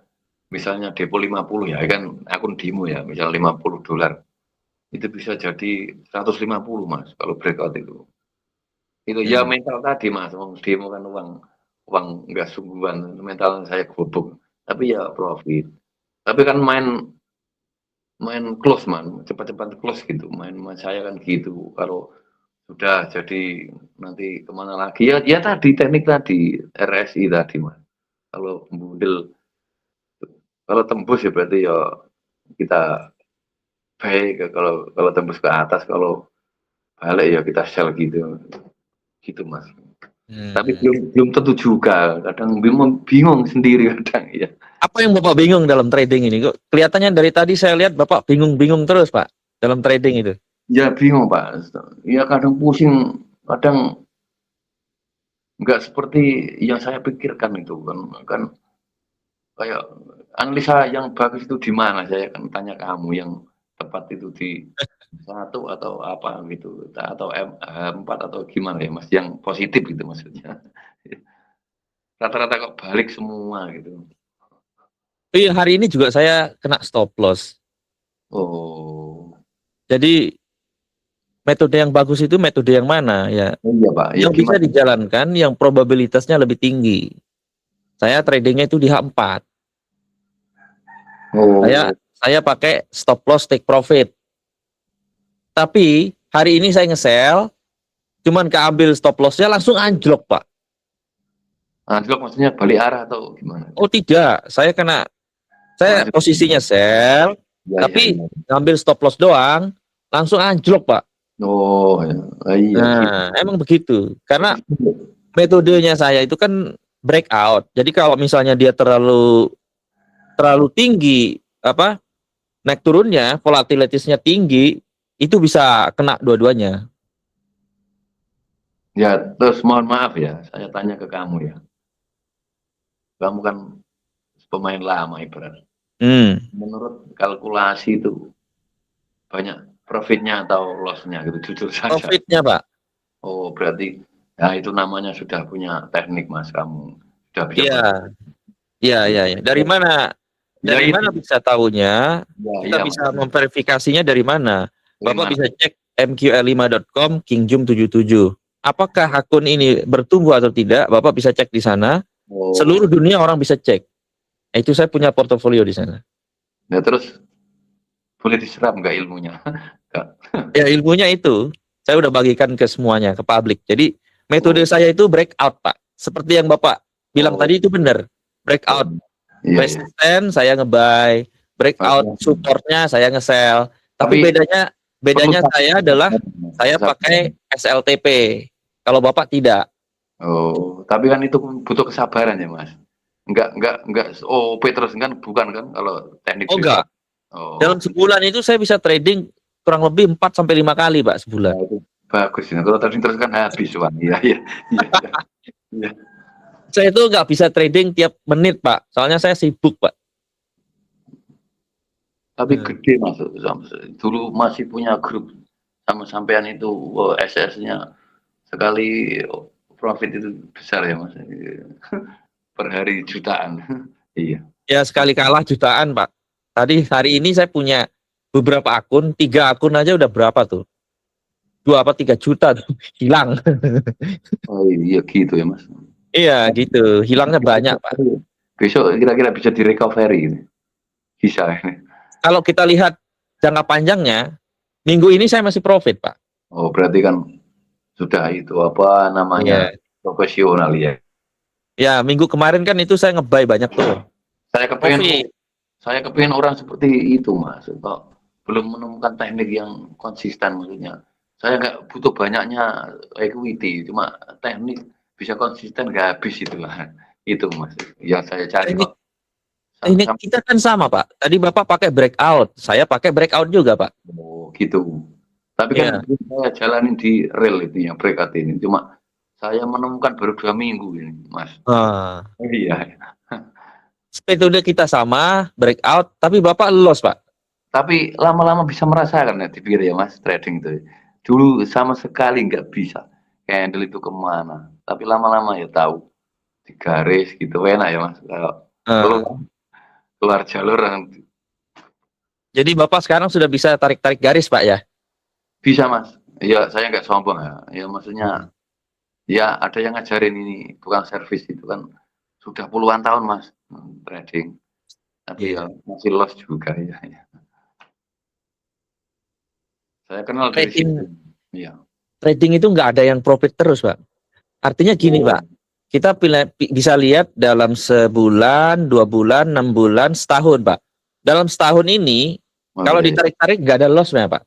misalnya depo 50 ya kan akun demo ya, misal $50 itu bisa jadi 150 Mas kalau breakout itu ya mental tadi Mas, demo kan uang nggak sungguhan, mental saya gobok, tapi ya profit. Tapi kan main close man, cepat-cepat close gitu, main saya kan gitu. Kalau sudah jadi nanti kemana lagi ya tadi teknik tadi RSI tadi Mas. Kalau bundel, kalau tembus ya berarti ya kita baik, kalau tembus ke atas, kalau balik ya kita sell gitu Mas. Tapi belum tentu juga, kadang bingung sendiri kadang ya. Apa yang Bapak bingung dalam trading ini? Kok kelihatannya dari tadi saya lihat Bapak bingung-bingung terus Pak dalam trading itu. Ya bingung Pak, ya kadang pusing, kadang nggak seperti yang saya pikirkan itu kan kayak analisa yang bagus itu di mana, saya akan tanya kamu yang tepat itu di satu atau apa gitu, atau M4 atau gimana ya Mas, yang positif gitu maksudnya. Rata-rata kok balik semua gitu. Iya, hari ini juga saya kena stop loss. Oh, Jadi metode yang bagus itu metode yang mana ya? oh iya Pak, ya Yang bisa gimana? dijalankan yang probabilitasnya lebih tinggi. Saya tradingnya itu di H4. Saya Oh, saya pakai stop loss take profit. Tapi hari ini saya nge-sell, cuman keambil stop lossnya langsung anjlok, Pak. anjlok maksudnya balik arah atau gimana? Oh tidak, Oh, saya anjlok. posisinya sell, Ya, ya, tapi ya. ngambil stop loss doang, langsung anjlok, Pak. Oh, ya. Ah, iya gitu. Nah, emang begitu. Karena metodenya saya itu kan breakout. Jadi kalau misalnya dia terlalu terlalu tinggi apa naik turunnya, volatilitasnya tinggi, itu bisa kena dua-duanya. Ya, terus mohon maaf ya, saya tanya ke kamu ya. Kamu kan pemain lama ibarat. Hmm. Menurut kalkulasi itu banyak profitnya atau lossnya gitu, jujur saja. Profitnya, Pak. Oh, berarti ya itu namanya sudah punya teknik Mas kamu. Sudah bisa Iya, iya, iya, iya. Dari ya, mana? ya Dari mana itu. bisa tahunya? Ya, Kita ya, bisa memverifikasinya dari mana? dari Bapak mana? bisa cek mql5.com Kingjum 77. Apakah akun ini bertumbuh atau tidak? Bapak bisa cek di sana. Oh, Seluruh dunia orang bisa cek. Itu saya punya portofolio di sana. ya terus boleh diserap nggak ilmunya? Nggak. Ya ilmunya itu saya udah bagikan ke semuanya, ke publik. Jadi metode Oh, saya itu breakout, Pak. Seperti yang Bapak bilang oh, tadi itu benar. oh, Breakout iya, iya. resisten saya nge-buy, breakout Oh, supportnya saya nge-sell. Tapi tapi bedanya perlu bedanya saya adalah saya sabar. pakai SLTP. Kalau Bapak tidak. Oh, tapi kan itu butuh kesabaran ya, Mas. Enggak OP terus kan bukan kan kalau teknik Oh breakout. enggak. Oh, Dalam sebulan itu saya bisa trading kurang lebih 4 sampai 5 kali, Pak, sebulan. nah itu bagus ya. Kalau trading terus kan habis uang. Iya, iya, iya, iya. Iya. Saya itu nggak bisa trading tiap menit, Pak. Soalnya saya sibuk, Pak. Tapi Hmm. gede Mas. Dulu masih punya grup sama sampean itu SS-nya sekali profit itu besar ya, Mas. Per hari jutaan. Iya. Ya sekali kalah jutaan, Pak. Tadi hari ini saya punya beberapa akun, 3 akun aja udah berapa tuh? 2 apa 3 juta tuh hilang. Oh iya gitu ya, Mas. Iya gitu, hilangnya banyak, Pak. Besok kira-kira bisa di-recovery ini. Bisa ini. Kalau kita lihat jangka panjangnya, minggu ini saya masih profit, Pak. Oh, berarti kan sudah itu apa namanya Iya. profesional ya. Ya, minggu kemarin kan itu saya nge-buy banyak tuh. Saya kepengen Profit. saya kepengen orang seperti itu Mas. Kok belum menemukan teknik yang konsisten maksudnya. Saya nggak butuh banyaknya equity, cuma teknik bisa konsisten nggak habis itulah. Itu Mas yang saya cari Teknik kok. teknik kita kan sama, Pak. Tadi Bapak pakai breakout, saya pakai breakout juga, Pak. Oh, gitu. Tapi kan Iya. saya jalanin di real itu yang breakout ini. Cuma saya menemukan baru 2 minggu ini, Mas. Nah, Iya. metode kita sama, breakout, tapi Bapak loss, Pak. Tapi lama-lama bisa merasakan ya dipikir ya Mas trading itu. Dulu sama sekali nggak bisa. Candle itu kemana. Tapi lama-lama ya tahu. Di garis gitu enak ya Mas. Kalau keluar, Nah, keluar jalur jadi Bapak sekarang sudah bisa tarik-tarik garis, Pak ya? bisa Mas. Ya saya nggak sombong ya. Ya maksudnya ya ada yang ngajarin ini tukang servis itu kan sudah puluhan tahun Mas trading. Tapi ya Iya. masih loss juga ya. Ya. Saya kenal dari Trading, situ. Iya. trading itu nggak ada yang profit terus, Pak. Artinya gini, Oh, Pak. Kita bisa lihat dalam sebulan, 2 bulan, 6 bulan, setahun, Pak. Dalam setahun ini, oh kalau iya, iya. ditarik-tarik nggak ada lossnya, Pak.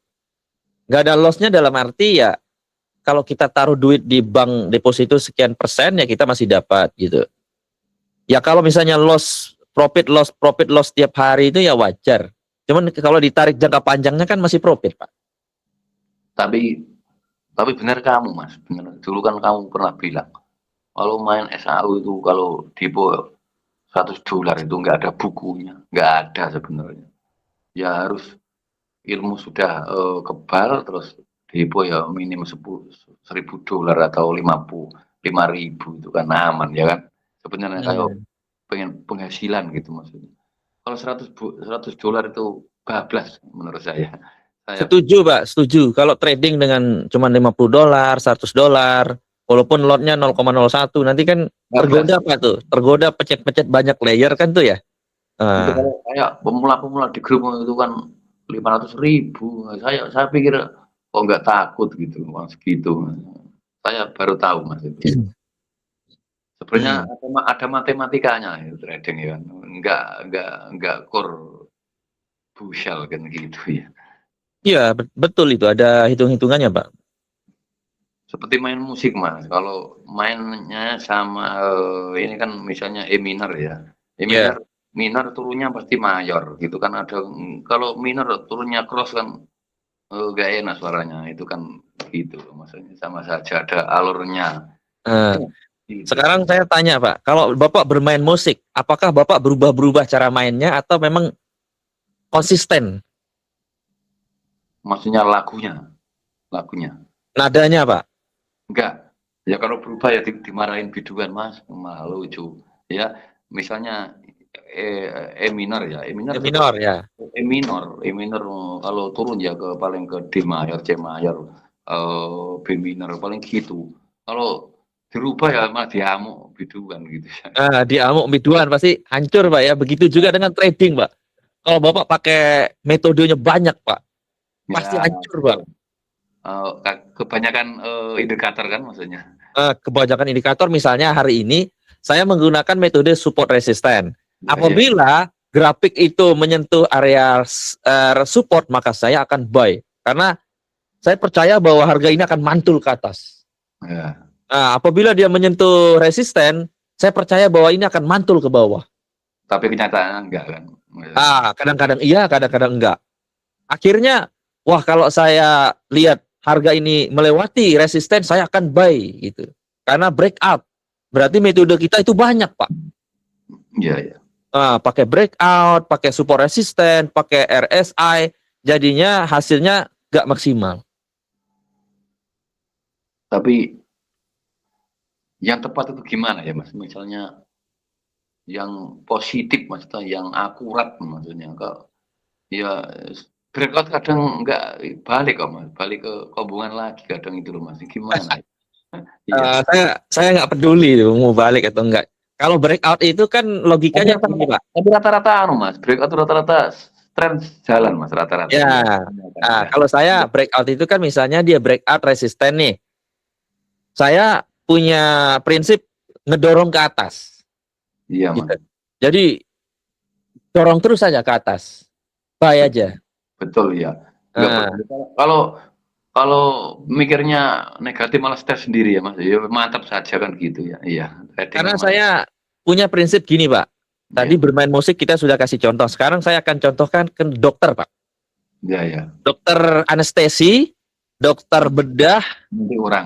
Nggak ada lossnya dalam arti ya, kalau kita taruh duit di bank deposito sekian persen, ya kita masih dapat gitu. Ya kalau misalnya profit loss tiap hari itu ya wajar. Cuman kalau ditarik jangka panjangnya kan masih profit, Pak. Tapi benar kamu Mas, benar. Dulu kan kamu pernah bilang Kalau main SAU itu kalau depo $100 itu nggak ada bukunya, nggak ada sebenarnya. Ya harus ilmu sudah kebal, terus depo ya minim $1000 atau 5.000 itu kan aman ya kan. Sebenarnya kayak pengen penghasilan gitu maksudnya. Kalau $100 itu bablas menurut saya. Saya Setuju, Pak, setuju. Kalau trading dengan cuma $50, $100, walaupun lotnya 0,01, nanti kan bablas. tergoda Pak tuh, tergoda pencet-pencet banyak layer kan tuh ya. Itu Nah, kalau kayak pemula-pemula di grup itu kan 500.000. Saya pikir kok nggak takut gitu, mas segitu. Saya baru tahu mas itu. Sebenarnya hmm. ada matematikanya itu trading ya, nggak core bushel kan gitu ya. Iya, betul itu ada hitung-hitungannya, Pak. Seperti main musik mas, kalau mainnya sama ini kan misalnya E minor ya, E Iya. minor turunnya pasti mayor gitu kan ada. Kalau minor turunnya cross kan gak enak suaranya itu kan gitu maksudnya sama saja ada alurnya Nah, gitu. sekarang saya tanya, Pak, kalau Bapak bermain musik, apakah Bapak berubah-berubah cara mainnya atau memang konsisten Maksudnya lagunya nadanya, Pak? enggak ya, kalau berubah ya dimarahin biduan mas, malu lucu ya. Misalnya E minor ya, E minor E tetap minor ya. E minor kalau turun ya ke paling ke D mayor, C mayor, B minor paling gitu. Kalau dirubah ya malah diamuk biduan gitu. Ah, di amuk biduan pasti hancur, Pak ya. Begitu juga dengan trading, Pak. Kalau Bapak pakai metodenya banyak, Pak, pasti Ya hancur, Pak. kebanyakan indikator kan maksudnya. Kebanyakan indikator misalnya hari ini saya menggunakan metode support resisten. Ya, ya. Apabila grafik itu menyentuh area support, maka saya akan buy karena saya percaya bahwa harga ini akan mantul ke atas. Ya. Nah, apabila dia menyentuh resisten, saya percaya bahwa ini akan mantul ke bawah. Tapi kenyataannya enggak kan. Ya. Kadang-kadang iya, kadang-kadang enggak. Akhirnya, wah, kalau saya lihat harga ini melewati resisten, saya akan buy gitu. Karena breakout. Berarti metode kita itu banyak, Pak. Iya, ya. Pakai breakout, pakai support resisten, pakai RSI, jadinya hasilnya nggak maksimal. Tapi yang tepat itu gimana ya mas? Misalnya yang positif maksudnya, yang akurat maksudnya. Kok ya breakout kadang enggak balik kok mas, balik ke kobongan lagi kadang itu loh mas. Gimana? Iya. Saya nggak peduli tuh, mau balik atau enggak. Kalau breakout itu kan logikanya gini, Pak. Tapi rata-rata mas, breakout rata-rata tren jalan mas rata-rata. Ya, kalau saya breakout itu kan misalnya dia breakout resisten nih. Saya punya prinsip ngedorong ke atas. Iya mas. Gitu. Jadi dorong terus saja ke atas. Buy aja. Betul ya. Kalau kalau mikirnya negatif malah stres sendiri ya mas. Ya mantap saja kan gitu ya. Iya. Karena saya punya prinsip gini, Pak. Tadi bermain musik kita sudah kasih contoh. Sekarang saya akan contohkan ke dokter, Pak. Iya, ya. Dokter anestesi, dokter bedah,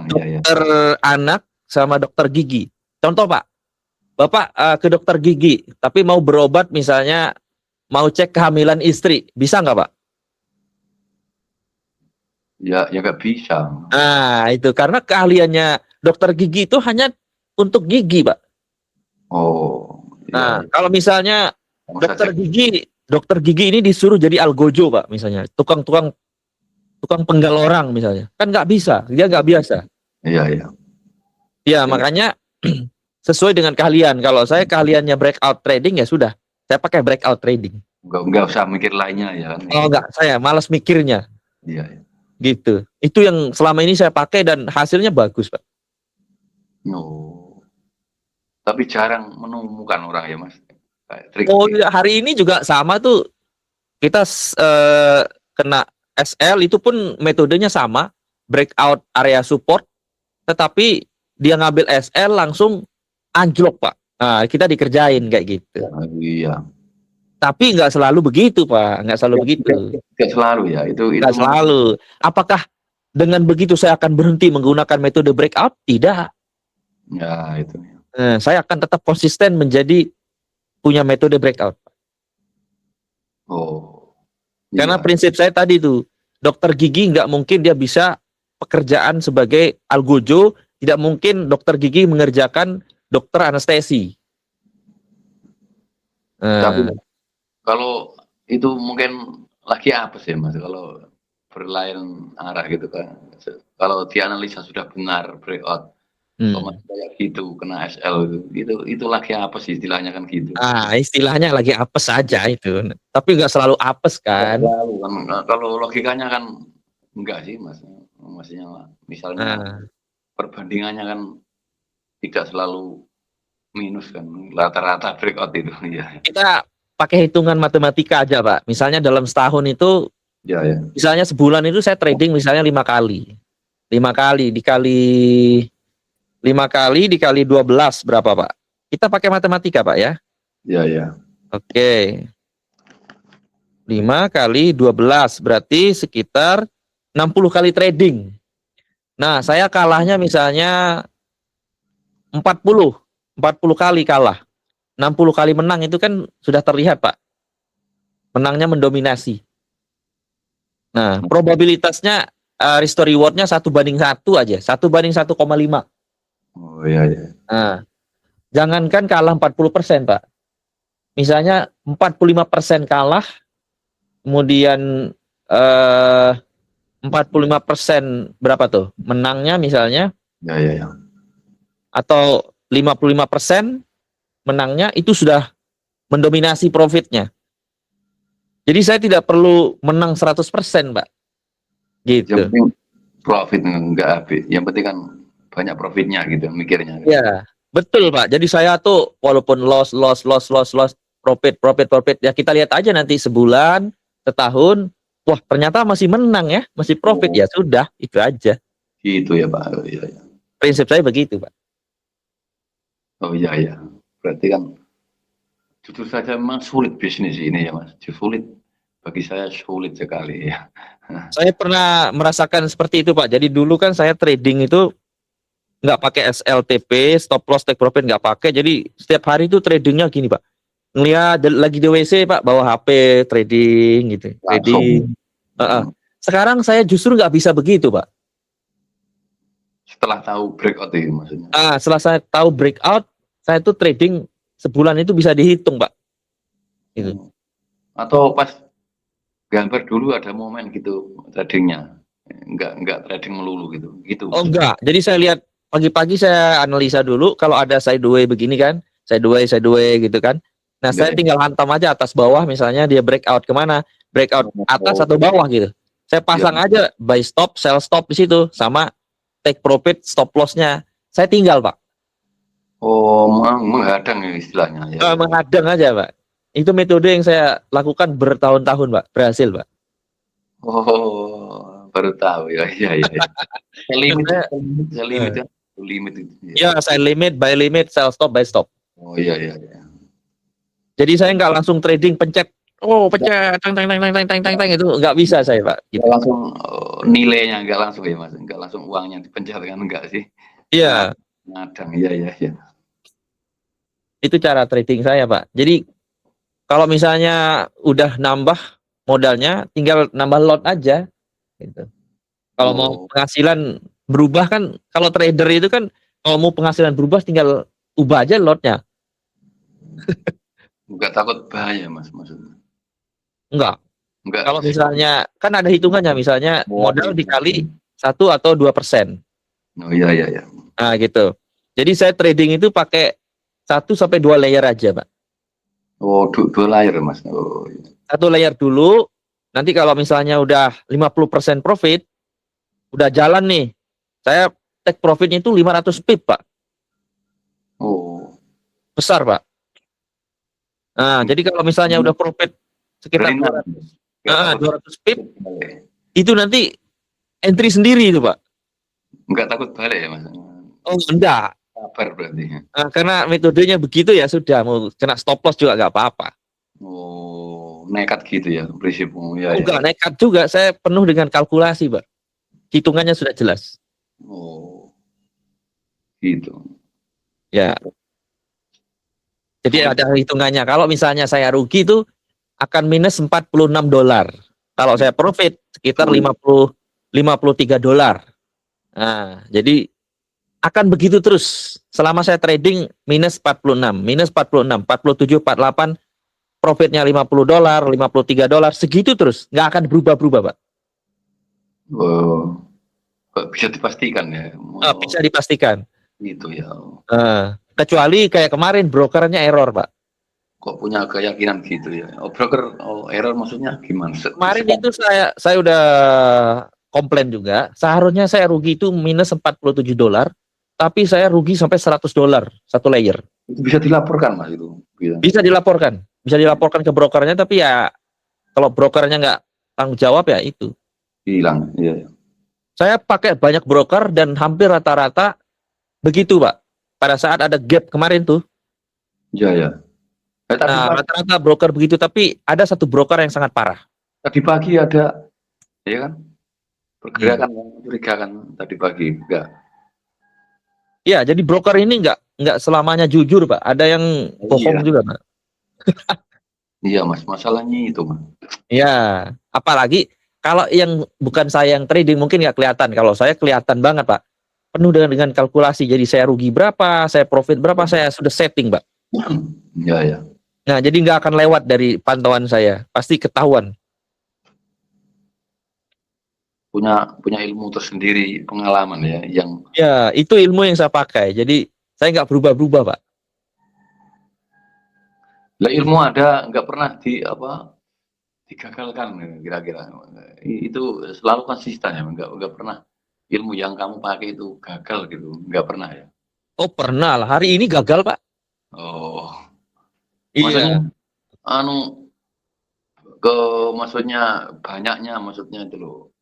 dokter anak, sama dokter gigi. Contoh, Pak. Bapak ke dokter gigi, tapi mau berobat misalnya, mau cek kehamilan istri. Bisa nggak, Pak? Ya nggak bisa. Nah, itu karena keahliannya dokter gigi itu hanya untuk gigi, Pak. Oh. Nah, kalau misalnya dokter gigi ini disuruh jadi algojo, Pak, misalnya tukang penggal orang misalnya, kan nggak bisa, dia nggak biasa. Iya, iya. Ya, makanya sesuai dengan keahlian. Kalau saya keahliannya breakout trading ya sudah, saya pakai breakout trading. Nggak usah mikir lainnya ya. Oh nggak, saya malas mikirnya. Iya, iya. Gitu. Itu yang selama ini saya pakai dan hasilnya bagus, Pak. Oh. Tapi jarang menemukan orang ya, Mas. Oh, hari ini juga sama tuh. Kita kena SL itu pun metodenya sama, breakout area support, tetapi dia ngambil SL langsung anjlok, Pak. Nah, kita dikerjain kayak gitu. Iya. Tapi nggak selalu begitu, Pak. Nggak selalu begitu. Nggak selalu ya. Itu nggak selalu. Apakah dengan begitu saya akan berhenti menggunakan metode breakout? Tidak. Ya itu. Saya akan tetap konsisten menjadi punya metode breakout. Oh, Karena iya. prinsip saya tadi tuh, dokter gigi nggak mungkin dia bisa pekerjaan sebagai algojo, tidak mungkin dokter gigi mengerjakan dokter anestesi. Tapi Eh, kalau itu mungkin lagi apa sih Mas? Kalau berlain arah gitu kan. Kalau dianalisa sudah benar breakout, kok hmm. masih kayak gitu kena SL itu lagi apa sih istilahnya kan gitu. Istilahnya lagi apes saja itu, tapi nggak selalu apes Nggak kan. selalu kan. Nah, kalau logikanya kan enggak sih Mas. Maksudnya misalnya Nah, perbandingannya kan tidak selalu minus kan rata-rata breakout itu. Iya. kita pakai hitungan matematika aja Pak. Misalnya dalam setahun itu, Ya ya. misalnya sebulan itu saya trading misalnya 5 kali. 5 kali dikali 12 berapa Pak? Kita pakai matematika Pak ya. Ya ya. Oke. 5 kali 12 berarti sekitar 60 kali trading. Nah, saya kalahnya misalnya 40. 40 kali kalah. 60 kali menang itu kan sudah terlihat Pak. Menangnya mendominasi. Nah, probabilitasnya risk to rewardnya 1:1 aja. 1:1,5. Oh ya ya. Nah, jangankan kalah 40% Pak. Misalnya 45% kalah, kemudian 45% berapa tuh? Menangnya misalnya, Ya ya ya. atau 55% menangnya, itu sudah mendominasi profitnya. Jadi saya tidak perlu menang 100% Pak. Yang Gitu. penting profit enggak habis. Yang penting kan banyak profitnya gitu mikirnya. Ya, betul Pak. Jadi saya tuh walaupun loss, profit, ya kita lihat aja nanti sebulan, setahun, wah ternyata masih menang ya, masih profit, Oh, ya sudah, itu aja. gitu ya Pak. Oh, iya ya. Prinsip saya begitu Pak. Oh iya ya. Berarti kan jujur saja memang sulit bisnis ini ya Mas. Sulit bagi saya sulit sekali ya. Saya pernah merasakan seperti itu Pak. Jadi dulu kan saya trading itu nggak pakai SLTP, stop loss take profit nggak pakai. Jadi setiap hari itu tradingnya gini Pak. Ngeliat lagi di WC Pak, bawa HP trading gitu, trading. Langsung. Heeh. Sekarang saya justru nggak bisa begitu Pak. Setelah tahu breakout itu maksudnya. Setelah saya tahu breakout, saya tuh trading sebulan itu bisa dihitung Pak. Gitu. Atau pas gambar dulu ada momen gitu tradingnya. Enggak trading melulu gitu. Gitu. Oh enggak, jadi saya lihat pagi-pagi saya analisa dulu, kalau ada sideway begini kan, sideway gitu kan. Nah saya Enggak ya. tinggal hantam aja atas bawah, misalnya dia breakout kemana, breakout atas atau bawah gitu. Saya pasang aja buy stop, sell stop di situ, sama take profit, stop lossnya. Saya tinggal Pak. Oh, menghadang ya istilahnya ya. Menghadang aja Pak. Itu metode yang saya lakukan bertahun-tahun Pak, berhasil Pak. Oh, baru tahu ya. Iya iya. Ya. Limit Eh, ya. Limit itu. Ya, saya limit, buy limit, sell stop, buy stop. Oh iya iya iya. Jadi saya nggak langsung trading pencet, oh pencet, tang, itu nggak bisa saya Pak. Gitu. Nggak langsung nilainya enggak langsung ya Mas. Enggak langsung uangnya dipencet kan enggak sih. Iya, Ngadang iya iya iya. itu cara trading saya Pak. Jadi kalau misalnya udah nambah modalnya, tinggal nambah lot aja. Gitu. Kalau mau Oh, penghasilan berubah kan, kalau trader itu kan, kalau mau penghasilan berubah tinggal ubah aja lotnya. enggak takut bahaya Mas maksudnya. Enggak. Enggak. Kalau misalnya kan ada hitungannya, misalnya Oh, modal dikali 1 atau 2%. oh iya iya iya. Nah gitu. Jadi saya trading itu pakai 1 sampai 2 layer aja Pak. Oh, dua layer Mas. Oh, iya. 1 layer dulu, nanti kalau misalnya udah 50% profit, udah jalan nih, saya take profitnya itu 500 pip Pak. Oh, Besar Pak. Nah jadi kalau misalnya udah profit sekitar berenang. 200 pip, itu nanti entry sendiri itu Pak. Enggak takut balik ya Mas. Oh enggak. Sabar berarti. Nah, karena metodenya begitu ya sudah, mau kena stop loss juga nggak apa-apa. Oh, nekat gitu ya prinsipmu ya. Enggak Ya. nekat juga, saya penuh dengan kalkulasi Pak. Hitungannya sudah jelas. Oh, gitu. Ya. Jadi ada hitungannya. Kalau misalnya saya rugi itu akan minus $46. Kalau saya profit sekitar 53 dolar. Nah, jadi akan begitu terus. Selama saya trading minus 46, minus 46, 47, 48, profitnya $50, $53, segitu terus. Nggak akan berubah-berubah, Pak. Oh, bisa dipastikan ya. Bisa dipastikan. Gitu ya. Kecuali kayak kemarin brokernya error, Pak. Kok punya keyakinan gitu ya? Broker error maksudnya gimana? Kemarin itu saya udah komplain juga. Seharusnya saya rugi itu minus $47, tapi saya rugi sampai $100 satu layer. Itu bisa dilaporkan Mas itu. Bisa dilaporkan ke brokernya, tapi ya kalau brokernya nggak tanggung jawab ya itu. Hilang, iya. Saya pakai banyak broker dan hampir rata-rata begitu, Pak. Pada saat ada gap kemarin tuh. Iya, ya. Nah, rata-rata broker begitu, tapi ada satu broker yang sangat parah. Tadi pagi ada, ya kan? Pergerakan mencurigakan tadi pagi, enggak. Iya, jadi broker ini nggak selamanya jujur, Pak. Ada yang bohong juga, Pak. Iya, Mas. Masalahnya itu, Mas. Iya, apalagi kalau yang bukan saya yang trading mungkin nggak kelihatan. Kalau saya kelihatan banget, Pak. Penuh dengan kalkulasi. Jadi saya rugi berapa, saya profit berapa, saya sudah setting, Pak. Iya, ya. Nah, jadi nggak akan lewat dari pantauan saya. Pasti ketahuan. Punya ilmu tersendiri, pengalaman ya, yang. Ya, itu ilmu yang saya pakai. Jadi saya nggak berubah-berubah, Pak. Lah ilmu ada, nggak pernah digagalkan kira-kira. Itu selalu konsisten ya, nggak pernah ilmu yang kamu pakai itu gagal gitu, nggak pernah ya. Oh, pernah lah. Hari ini gagal, Pak. Oh, Iya. Maksudnya banyaknya, maksudnya itu loh,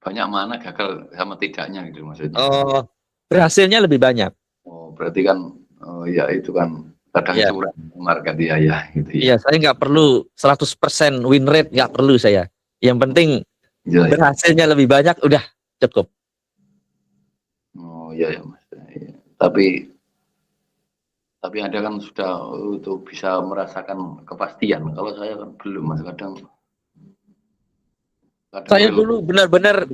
banyak mana gagal sama tidaknya gitu maksudnya. Oh, berhasilnya lebih banyak. Oh, berarti kan, ya itu kan kadang curang market ya gitu ya. Iya, saya nggak perlu 100% win rate, nggak perlu saya. Yang penting berhasilnya lebih banyak, udah cukup. Oh iya ya Mas. Tapi Anda kan sudah itu bisa merasakan kepastian. Kalau saya kan belum, Mas. Kadang Saya dulu benar-benar,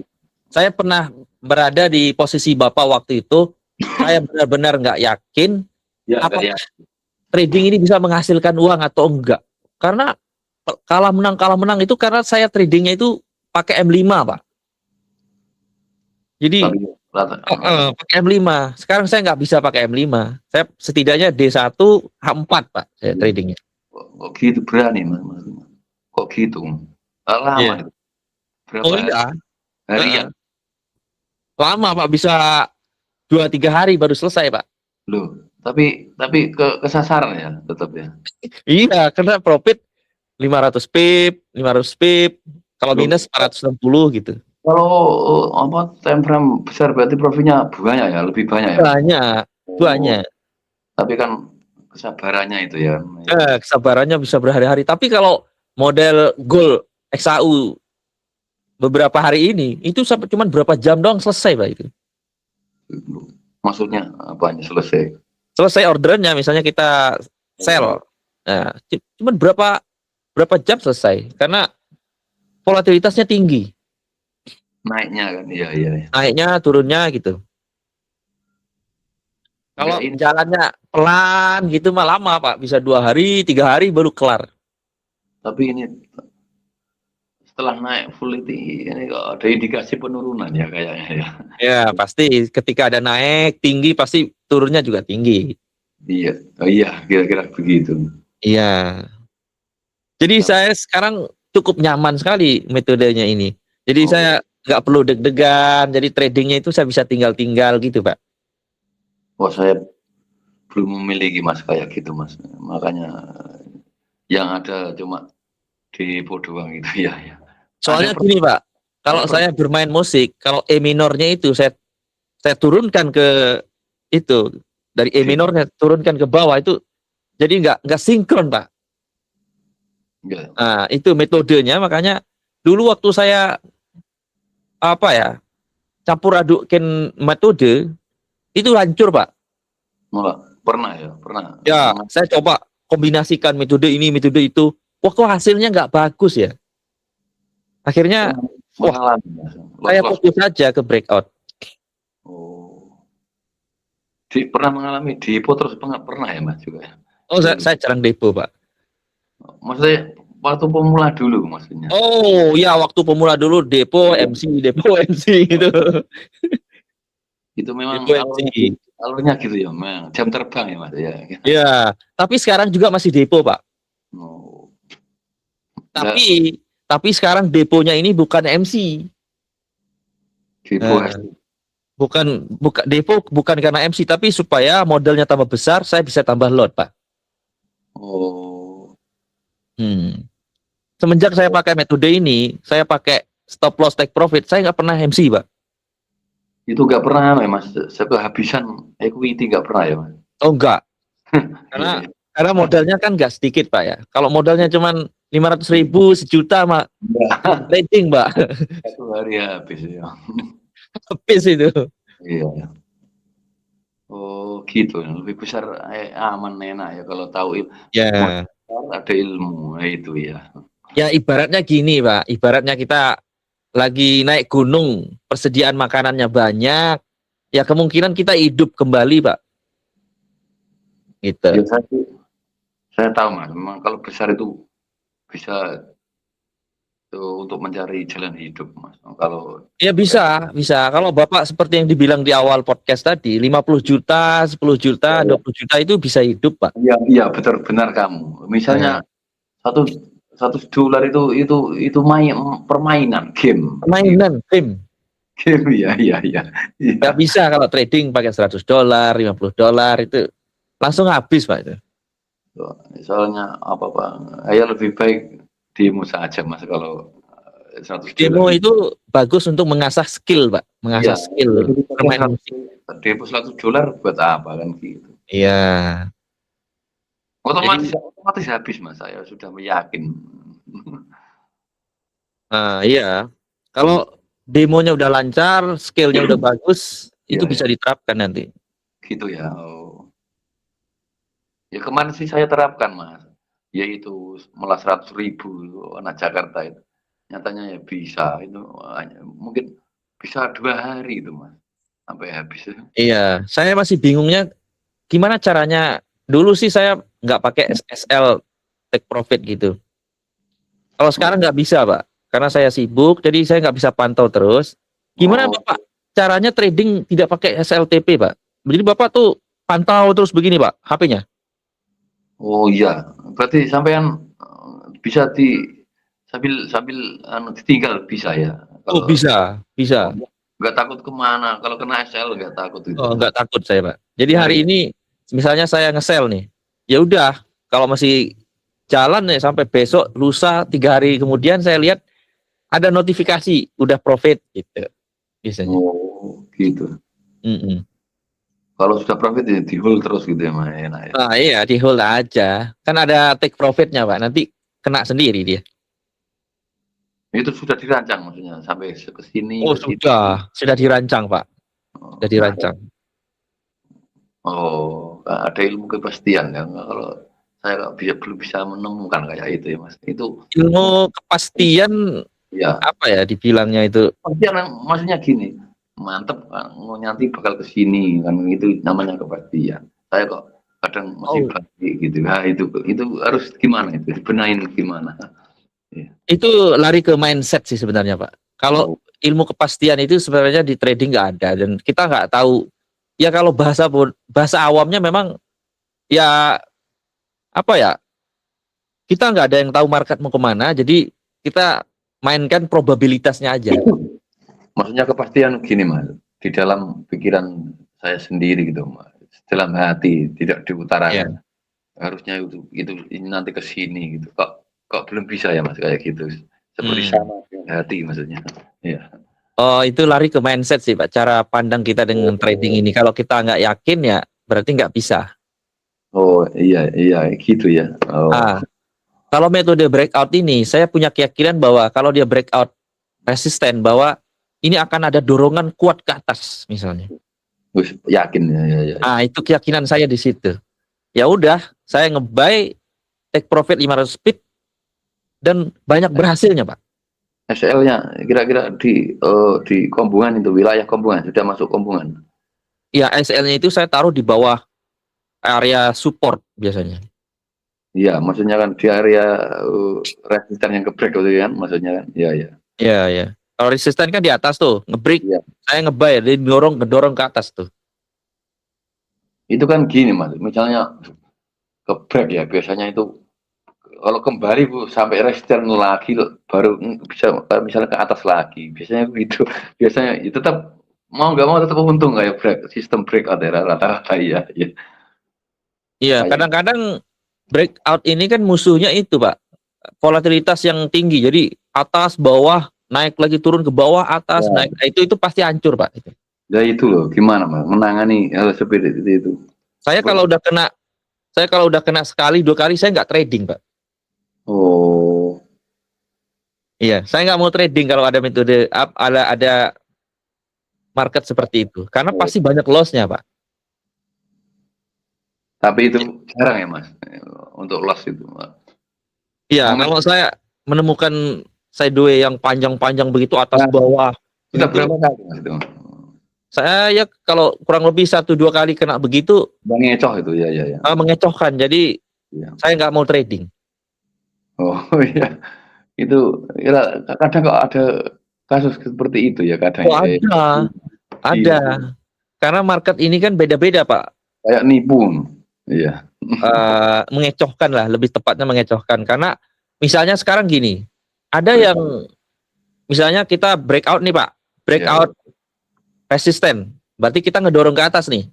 saya pernah berada di posisi Bapak waktu itu. Saya benar-benar nggak yakin apakah trading ini bisa menghasilkan uang atau enggak. Karena kalah menang itu karena saya tradingnya itu pakai M5, Pak. Jadi pakai M5. Sekarang saya nggak bisa pakai M5. Saya setidaknya D1 H4, Pak, saya tradingnya. Kok gitu berani, Mas? Kok gitu? Lama itu. Berapa harian? Lama, Pak, bisa 2-3 hari baru selesai, Pak. Loh, tapi kesasar ya tetap ya. Iya, karena profit 500 pip, 500 pip, kalau minus 460 gitu. Kalau time frame besar berarti profitnya banyak ya, lebih banyak ya. Banyak. Tapi kan kesabarannya itu ya. Kesabarannya bisa berhari-hari. Tapi kalau model gold XAU beberapa hari ini itu sampai cuma berapa jam doang selesai, Pak, itu. Maksudnya apanya selesai? Selesai orderannya, misalnya kita sell. Nah, cuma berapa jam selesai karena volatilitasnya tinggi. Naiknya kan, iya. Naiknya, turunnya gitu. Kalau jalannya pelan gitu mah lama, Pak. Bisa 2 hari, 3 hari baru kelar. Tapi ini setelah naik full ini ada indikasi penurunan ya kayaknya ya. Ya, pasti ketika ada naik tinggi pasti turunnya juga tinggi. Iya, iya kira-kira begitu. Iya. Jadi saya sekarang cukup nyaman sekali metodenya ini. Jadi saya nggak perlu deg-degan. Jadi tradingnya itu saya bisa tinggal-tinggal gitu, Pak. Oh, saya belum memiliki Mas kayak gitu, Mas. Makanya yang ada cuma depo doang gitu ya. Soalnya gini, Pak. Kalau saya bermain musik, kalau E minornya itu saya turunkan ke itu, dari E minornya turunkan ke bawah itu jadi nggak sinkron, Pak. Nah, itu metodenya. Makanya dulu waktu saya campur adukin metode itu hancur, Pak. pernah ya, pernah. Ya, saya coba kombinasikan metode ini, metode itu. Wah, kok hasilnya nggak bagus ya? Akhirnya, wah, Mengalami Mas. saya Los-los. fokus saja ke breakout. Oh. Pernah mengalami depo terus pernah ya Mas juga ya? Oh, saya jarang depo, Pak. Maksudnya waktu pemula dulu maksudnya. Oh, ya waktu pemula dulu depo depo MC gitu. Itu memang Depo MC. alurnya gitu ya, memang jam terbang ya Mas ya. Ya, tapi sekarang juga masih depo, Pak. Oh. Tapi sekarang deponya ini bukan MC. Depo Bukan depo bukan karena MC, tapi supaya modalnya tambah besar, saya bisa tambah lot, Pak. Oh. Semenjak saya pakai metode ini, saya pakai stop loss take profit, saya nggak pernah MC, Pak. Itu nggak pernah ya Mas, kehabisan equity nggak pernah ya Mas? Oh enggak, karena modalnya kan nggak sedikit, Pak ya. Kalau modalnya cuman 500.000, sejuta, Mak, trading, Pak. Satu hari habis ya. Habis itu. Iya. Oh gitu, lebih besar aman enak ya kalau tahu Ya. ada ilmu itu ya. Ya ibaratnya gini, Pak. Ibaratnya kita lagi naik gunung, persediaan makanannya banyak, ya kemungkinan kita hidup kembali, Pak. Gitu. Ya, saya tahu Mas, memang kalau besar itu bisa untuk mencari jalan hidup Mas. Kalau Ya bisa. Kalau Bapak seperti yang dibilang di awal podcast tadi, 50 juta, 10 juta, 20 juta itu bisa hidup, Pak. Iya benar kamu. Misalnya satu dolar itu permainan game. Game ya. Nggak bisa kalau trading pakai 100 dolar, 50 dolar itu langsung habis, Pak itu. Soalnya apa Pak? Ya lebih baik demo saja Mas kalau 100 Demo dolar. itu bagus untuk mengasah skill, Pak. Mengasah skill. Permainan musik. Demo 100 dolar buat apa kan gitu. Iya. Otomatis habis Mas, saya sudah yakin. Nah, iya. Kalau demonya udah lancar, skillnya udah bagus, itu bisa diterapkan nanti. Gitu ya. Oh. Ya kemarin sih saya terapkan Mas, yaitu melas 100.000 anak Jakarta itu. Nyatanya ya bisa itu mungkin bisa 2 hari itu Mas sampai habis. Iya, saya masih bingungnya gimana caranya. Dulu sih saya nggak pakai SSL take profit gitu. Kalau sekarang nggak bisa, Pak, karena saya sibuk, jadi saya nggak bisa pantau terus. Gimana Bapak caranya trading tidak pakai SLTP, Pak? Jadi Bapak tuh pantau terus begini, Pak, HP-nya? Oh iya, berarti sampean bisa sambil ditinggal bisa ya? Oh bisa. Nggak takut kemana, kalau kena SL nggak takut itu. Oh, nggak takut saya, Pak. Jadi hari ini misalnya saya nge-sell nih, ya udah, kalau masih jalan nih sampai besok, lusa, 3 hari kemudian saya lihat ada notifikasi udah profit gitu biasanya. Oh gitu. Kalau sudah profit ya di hold terus gitu ya Mas. Enak ya. Nah iya, di hold aja. Kan ada take profitnya, Pak. Nanti kena sendiri dia. Itu sudah dirancang maksudnya sampai ke sini. Oh sudah dirancang, Pak. Sudah dirancang. Oh, ada ilmu kepastian ya. Kalau saya belum bisa menemukan kayak itu ya Mas. Itu Ilmu kepastian ya. apa ya dibilangnya itu? Kepastian maksudnya gini, mantep kan, nanti bakal ke sini kan, itu namanya kepastian. Saya kok kadang masih bagi gitu. Nah, itu harus gimana itu? Dibenahin gimana? Itu lari ke mindset sih sebenarnya, Pak. Kalau ilmu kepastian itu sebenarnya di trading nggak ada, dan kita nggak tahu. Ya kalau bahasa awamnya memang ya apa ya? Kita nggak ada yang tahu market mau kemana, jadi kita mainkan probabilitasnya aja. Maksudnya kepastian gini Mas, di dalam pikiran saya sendiri gitu Mas, dalam hati tidak diutarakan. Harusnya itu ini nanti ke sini gitu. Kok belum bisa ya Mas kayak gitu. Seperti sama dengan hati maksudnya. Iya. Oh, itu lari ke mindset sih, Pak. Cara pandang kita dengan trading ini. Kalau kita nggak yakin ya berarti nggak bisa. Oh iya gitu ya. Oh. Kalau metode breakout ini, saya punya keyakinan bahwa kalau dia breakout resisten, bahwa ini akan ada dorongan kuat ke atas misalnya. Wis yakin ya. Ah, itu keyakinan saya di situ. Ya udah, saya nge-buy, take profit 500 pip dan banyak berhasilnya, Pak. SL-nya kira-kira di Kombungan itu, wilayah Kombungan, sudah masuk Kombungan. Ya, SL-nya itu saya taruh di bawah area support biasanya. Iya, maksudnya kan di area resisten yang gebrek gitu kan, maksudnya kan. Iya. Iya, ya. Kalau resisten kan di atas tuh, nge-break, Iya. saya nge-buy, dia ngedorong ke atas tuh. Itu kan gini Mas, misalnya gebrek ya, biasanya itu kalau kembali Bu sampai resisten lagi baru bisa misalnya ke atas lagi. Biasanya begitu. Biasanya ya tetap mau nggak mau tetap untung kayak sistem breakout ya rata-rata ya. Iya, Kayak kadang-kadang breakout ini kan musuhnya itu, Pak. Volatilitas yang tinggi. Jadi atas, bawah, naik lagi turun ke bawah, atas, ya, naik. Nah, itu pasti hancur, Pak. ya itu loh, gimana Mas menangani hal seperti itu. Saya kalau udah kena sekali, 2 kali, saya nggak trading, Pak. Oh, Iya, saya nggak mau trading kalau ada metode ada market seperti itu, karena pasti banyak loss-nya, Pak. tapi itu jarang ya Mas untuk loss itu. Iya, Momen kalau saya menemukan sideway yang panjang-panjang begitu atas nah, bawah, kita begitu, berapa kali Mas itu? saya ya kalau kurang lebih 1-2 kali kena begitu Bang Ecoh itu ya. mengecohkan. Jadi Iya. saya nggak mau trading. Oh iya, itu kadang kok ada kasus seperti itu ya kadang Oh, ya. ada. Karena market ini kan beda-beda, Pak. Kayak nipu. Iya. Mengecohkan lah, lebih tepatnya mengecohkan. Karena misalnya sekarang gini, ada yang misalnya kita breakout nih, Pak. Breakout resisten. Berarti kita ngedorong ke atas nih.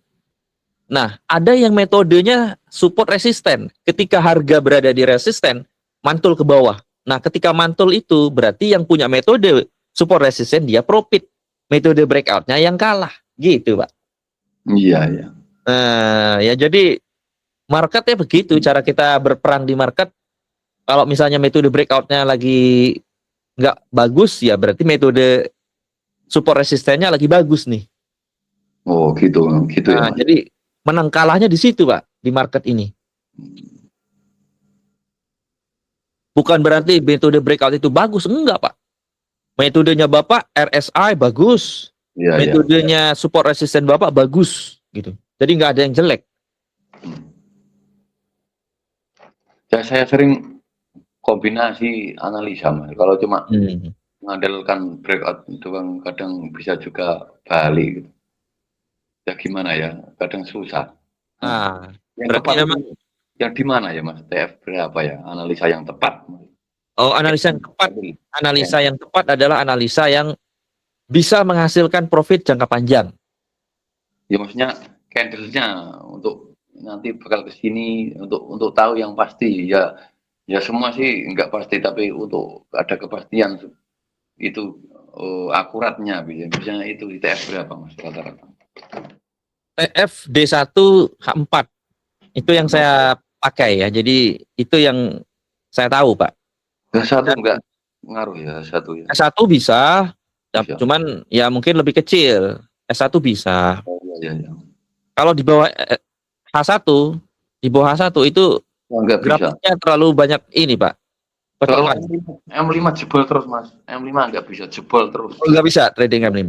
Nah, ada yang metodenya support resisten. Ketika harga berada di resisten, mantul ke bawah. Nah, ketika mantul itu berarti yang punya metode support resisten dia profit. Metode breakoutnya yang kalah. Gitu, Pak. Iya. Nah, ya jadi marketnya begitu. Cara kita berperang di market. Kalau misalnya metode breakoutnya lagi nggak bagus, ya berarti metode support resistennya lagi bagus nih. Oh gitu ya Nah, Mas. jadi menang kalahnya di situ, Pak, di market ini. Bukan berarti metode breakout itu bagus, enggak, Pak. Metodenya Bapak RSI bagus, Iya. metodenya support resisten Bapak bagus, gitu. Jadi nggak ada yang jelek. Ya saya sering kombinasi analisa Mas. Kalau cuma mengandalkan breakout itu kan kadang bisa juga balik gitu. Ya gimana ya, kadang susah. Nah, Yang berarti tepat memang yang di mana ya Mas? TF berapa ya? Analisa yang tepat. analisa yang tepat adalah analisa yang bisa menghasilkan profit jangka panjang. Ya maksudnya candle-nya untuk nanti bakal ke sini untuk tahu yang pasti ya semua sih nggak pasti tapi untuk ada kepastian itu akuratnya biasanya itu di TF berapa Mas rata-rata? TF D1H4 itu yang saya pakai ya. Jadi itu yang saya tahu, Pak. Satu enggak ngaruh ya satu ya. S1 bisa, Bisa. cuman ya mungkin lebih kecil. S1 bisa. Oh, iya. Kalau di bawah H1, di bawah H1 itu Oh, enggak bisa. grafiknya terlalu banyak ini, Pak. Kalau Pecokan. M5 jebol terus Mas. M5 enggak bisa jebol terus. Nggak bisa trading M5.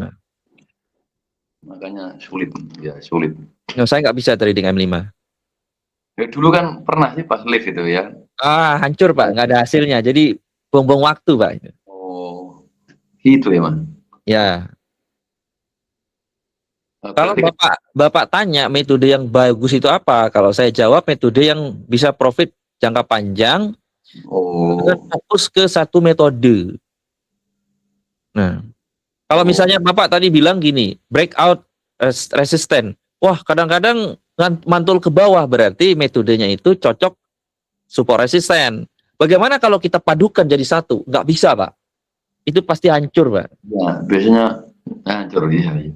Makanya sulit. Ya, sulit. No, saya nggak bisa trading M5. Ya, dulu kan pernah sih pas live itu ya. Hancur, Pak. Nggak ada hasilnya. Jadi buang-buang waktu, Pak. Oh, gitu ya Mas. Ya. Kalau Berarti Bapak tanya metode yang bagus itu apa? Kalau saya jawab metode yang bisa profit jangka panjang dengan fokus ke satu metode. Nah, kalau misalnya Bapak tadi bilang gini, breakout resisten. Wah, kadang-kadang mantul ke bawah berarti metodenya itu cocok support resisten. Bagaimana kalau kita padukan jadi satu? Nggak bisa, Pak. Itu pasti hancur, Pak. ya, biasanya hancur ya.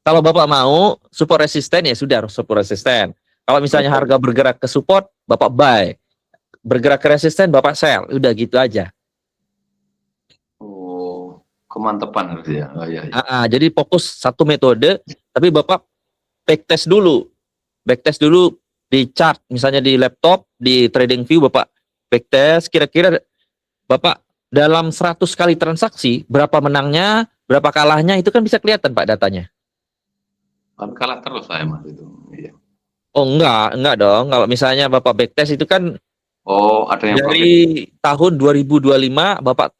Kalau Bapak mau support resisten ya sudah support resisten. Kalau misalnya harga bergerak ke support, Bapak buy. Bergerak ke resisten, Bapak sell. Udah gitu aja. Oh, kemantepan harus ya. Oh, iya. Jadi fokus satu metode, tapi Bapak backtest dulu. Backtest dulu di chart, misalnya di laptop, di TradingView Bapak backtest kira-kira Bapak dalam 100 kali transaksi berapa menangnya, berapa kalahnya itu kan bisa kelihatan Pak datanya. Tapi kalah terus saya Mas itu. Iya. Oh enggak dong. Kalau misalnya Bapak backtest itu kan Oh, ada yang profit. dari tahun 2025 Bapak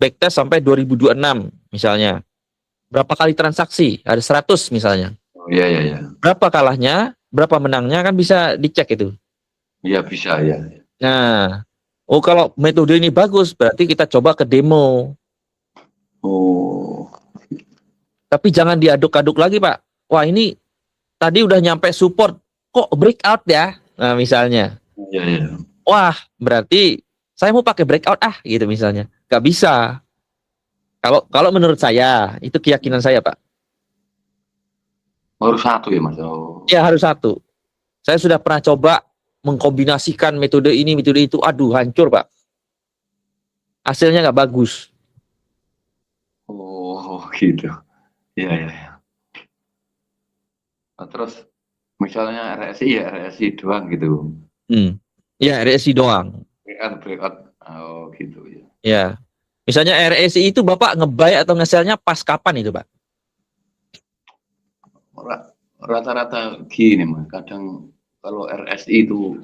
backtest sampai 2026 misalnya. Berapa kali transaksi? Ada 100 misalnya. Oh, iya iya iya. Berapa kalahnya, berapa menangnya kan bisa dicek itu. Iya bisa ya. Nah, oh kalau metode ini bagus, berarti kita coba ke demo. Oh, Tapi jangan diaduk-aduk lagi, Pak. Wah, ini tadi udah nyampe support, kok breakout ya? Nah, misalnya. iya iya. Wah, berarti saya mau pakai breakout gitu misalnya. Gak bisa. Kalau menurut saya, itu keyakinan saya, Pak. Baru satu ya Mas. Oh. Ya, harus satu. Saya sudah pernah coba mengkombinasikan metode ini, metode itu. Aduh, hancur, Pak. Hasilnya nggak bagus. Oh, gitu. Iya iya. Iya. Nah, terus misalnya RSI ya RSI doang gitu. Ya, RSI doang. Breakout. Oh, gitu ya. Ya. Misalnya RSI itu Bapak nge-buy atau nge-sell-nya pas kapan itu, Pak? Rata-rata gini Mas. Kadang kalau RSI itu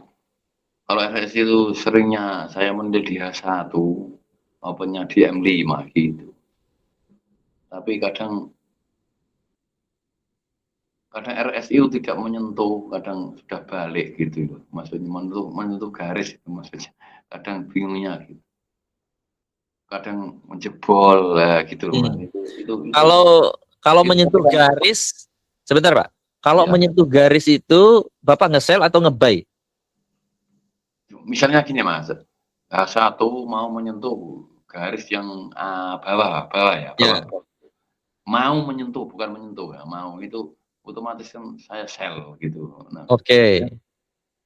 seringnya saya mendel di H1 maupun di M5 gitu. Tapi kadang RSI tidak menyentuh, kadang sudah balik gitu loh. Maksudnya menyentuh garis itu maksudnya. Kadang bingungnya gitu. Kadang menjebol gitu loh. Mas. Itu Kalau itu menyentuh kan- garis, sebentar, Pak. Kalau Ya. menyentuh garis itu Bapak nge-sell atau nge-buy? Misalnya gini Mas, H1 mau menyentuh garis yang bawah ya, Ya. bawah. Mau menyentuh, bukan menyentuh ya, mau itu otomatis kan saya sell gitu. Nah, Oke.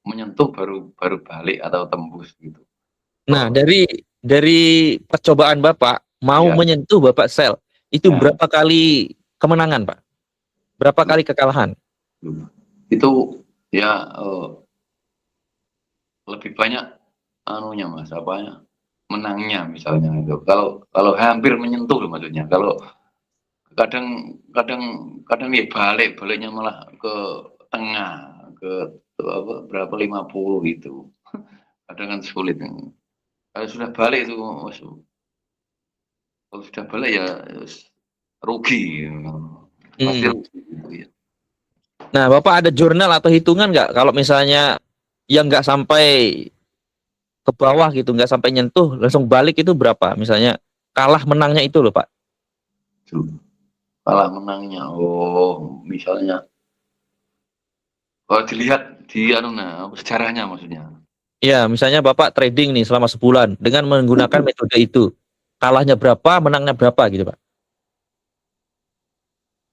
menyentuh baru balik atau tembus gitu. Nah, dari percobaan Bapak mau Ya. menyentuh Bapak sell, itu Ya. berapa kali kemenangan, Pak? Berapa kali kekalahan? Itu ya lebih banyak anunya Mas, apanya? Menangnya misalnya itu. Kalau hampir menyentuh loh maksudnya. Kalau kadang ya baliknya malah ke tengah ke berapa 50 gitu. Kadang kan sulit. Kalau sudah balik itu Mas, kalau sudah balik ya rugi. Pasti rugi gitu ya. Nah, Bapak ada jurnal atau hitungan nggak kalau misalnya yang nggak sampai ke bawah gitu, nggak sampai nyentuh, langsung balik itu berapa? Misalnya kalah menangnya itu loh, Pak. Kalah menangnya. Oh, misalnya kalau dilihat di sejarahnya maksudnya. Ya, misalnya Bapak trading nih selama sebulan dengan menggunakan metode itu. Kalahnya berapa, menangnya berapa gitu, Pak.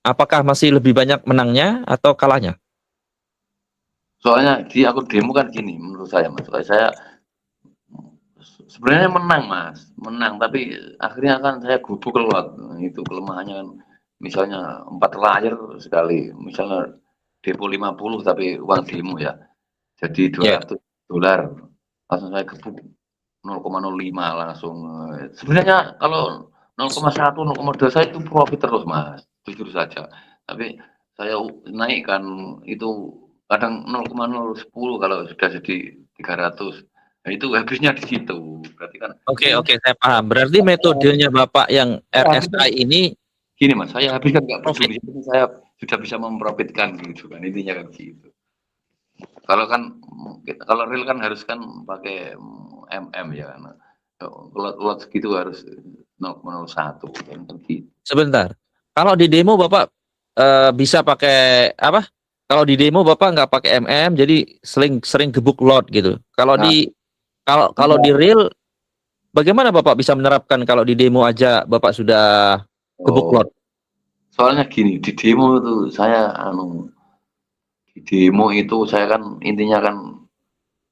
Apakah masih lebih banyak menangnya atau kalahnya? Soalnya di akun demo kan gini menurut saya Mas. Saya sebenarnya menang Mas, menang tapi akhirnya kan saya gubuk keluar. Itu kelemahannya kan misalnya 4 layar sekali, misalnya depo 50 tapi uang demo ya. Jadi Ya. $200 langsung saya gebuk 0,05 langsung. Sebenarnya kalau 0,1, 0,2 saya itu profit terus Mas, jujur saja. Tapi saya naikkan itu kadang 0,010 kalau sudah jadi 300. Nah, itu habisnya di situ. Berarti kan Oke, saya paham. Berarti metodenya Bapak yang RSI ini gini Mas, saya habiskan nggak profit. peduli, jadi saya sudah bisa memprofitkan gitu kan, intinya kan gitu. Kalau real kan harus kan pakai MM ya. Nah, lot segitu harus 0,01 kan gitu. Sebentar. Kalau di demo Bapak bisa pakai apa? Kalau di demo Bapak nggak pakai MM, jadi sering gebuk lot gitu. Kalau Nah. kalau di real, bagaimana Bapak bisa menerapkan kalau di demo aja Bapak sudah gebuk lot? Soalnya gini, di demo itu saya kan intinya kan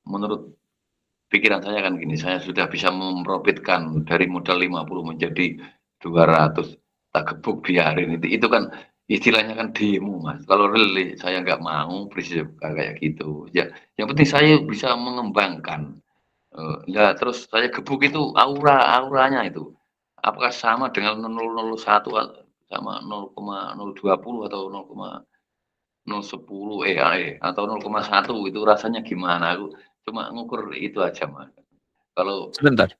menurut pikiran saya kan gini, saya sudah bisa memprofitkan dari modal 50 menjadi 200, tak gebuk biarin itu kan istilahnya kan demo Mas. Kalau real saya nggak mau prinsip kayak gitu. Ya, yang penting saya bisa mengembangkan. Ya terus saya gebuk itu auranya itu. Apakah sama dengan 001 sama 0,020 atau 0,010 atau 0,1 itu rasanya gimana? Aku cuma ngukur itu aja Mas. Kalau Sebentar.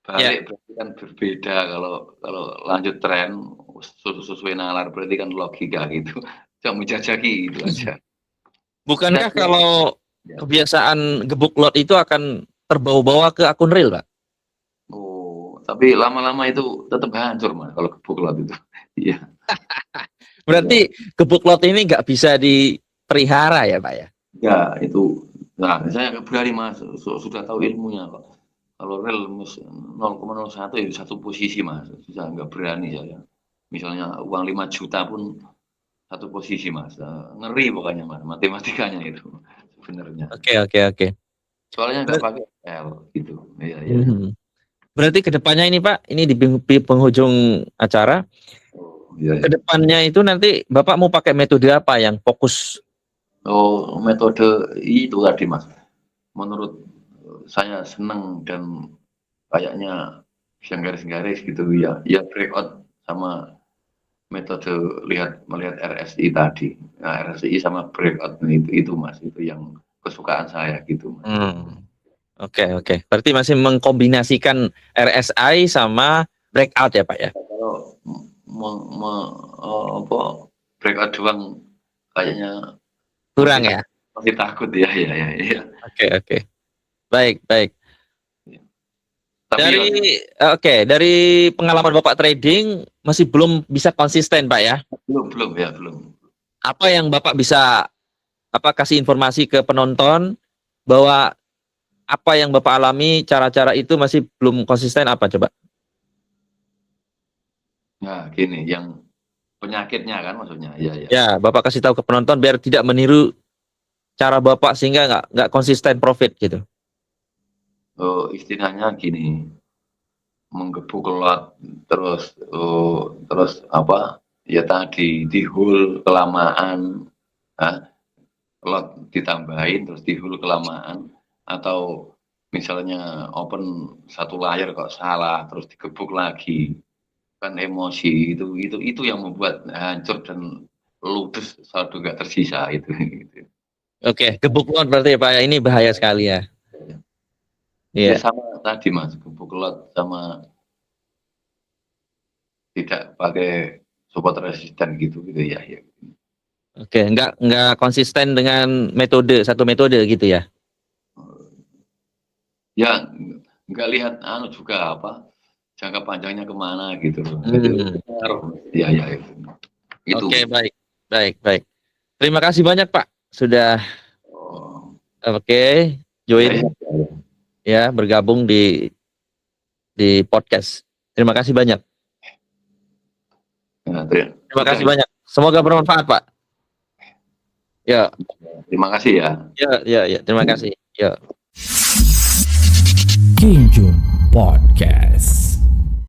Ya. balik berarti kan berbeda kalau kalau lanjut tren sesuai nalar berarti kan logika gitu. Cuma menjajaki itu aja. Bukankah kalau Ya. kebiasaan gebuk lot itu akan terbawa-bawa ke akun real, Pak? Oh, tapi lama-lama itu tetap hancur Mas kalau gebuk lot itu. Iya. Berarti gebuk lot ini nggak bisa dipelihara ya, Pak ya? Ya, itu. Nah, saya berani Mas, sudah tahu ilmunya kok. Kalau real 0,01 itu satu posisi Mas, susah nggak berani saya. Misalnya uang 5 juta pun satu posisi Mas. Ngeri pokoknya Mas, matematikanya itu sebenarnya. Oke. Soalnya nggak pakai L gitu. Iya. Berarti kedepannya ini Pak, ini di penghujung acara, Oh, iya. kedepannya itu nanti Bapak mau pakai metode apa yang fokus? Oh, metode itu tadi Mas. Menurut saya seneng dan kayaknya bisa garis-garis gitu ya. Ya breakout sama metode melihat RSI tadi. Nah, RSI sama breakout itu Mas, itu yang kesukaan saya gitu Mas. Oke. Berarti masih mengkombinasikan RSI sama breakout ya Pak ya? Kalau breakout doang kayaknya Kurang ya? masih takut ya. Oke. Baik. Tapi Dari pengalaman Bapak trading masih belum bisa konsisten Pak ya? belum. Apa yang Bapak bisa kasih informasi ke penonton bahwa apa yang Bapak alami, cara-cara itu masih belum konsisten apa coba? Nah, gini, yang penyakitnya kan maksudnya. Iya. Ya, Bapak kasih tahu ke penonton biar tidak meniru cara Bapak sehingga nggak konsisten profit gitu. Oh, istilahnya gini, menggebuk lot terus apa? Ya tadi di hold kelamaan, lot ditambahin terus di hold kelamaan atau misalnya open satu layar kok salah terus digebuk lagi kan emosi itu yang membuat hancur dan ludes saldo nggak tersisa itu. Oke, gebuk lot berarti ya Pak ya, ini bahaya sekali ya. Ya Iya. sama tadi Mas, gebuk lot sama tidak pakai support resisten gitu ya. Oke, nggak konsisten dengan satu metode gitu ya. Ya nggak lihat juga apa jangka panjangnya kemana gitu loh. Ya itu. Oke, baik. Terima kasih banyak Pak sudah join ya bergabung di podcast. Terima kasih banyak. Terima kasih banyak. Semoga bermanfaat Pak. Ya. Terima kasih ya. Ya. Terima kasih. Ya. King Jun Podcast.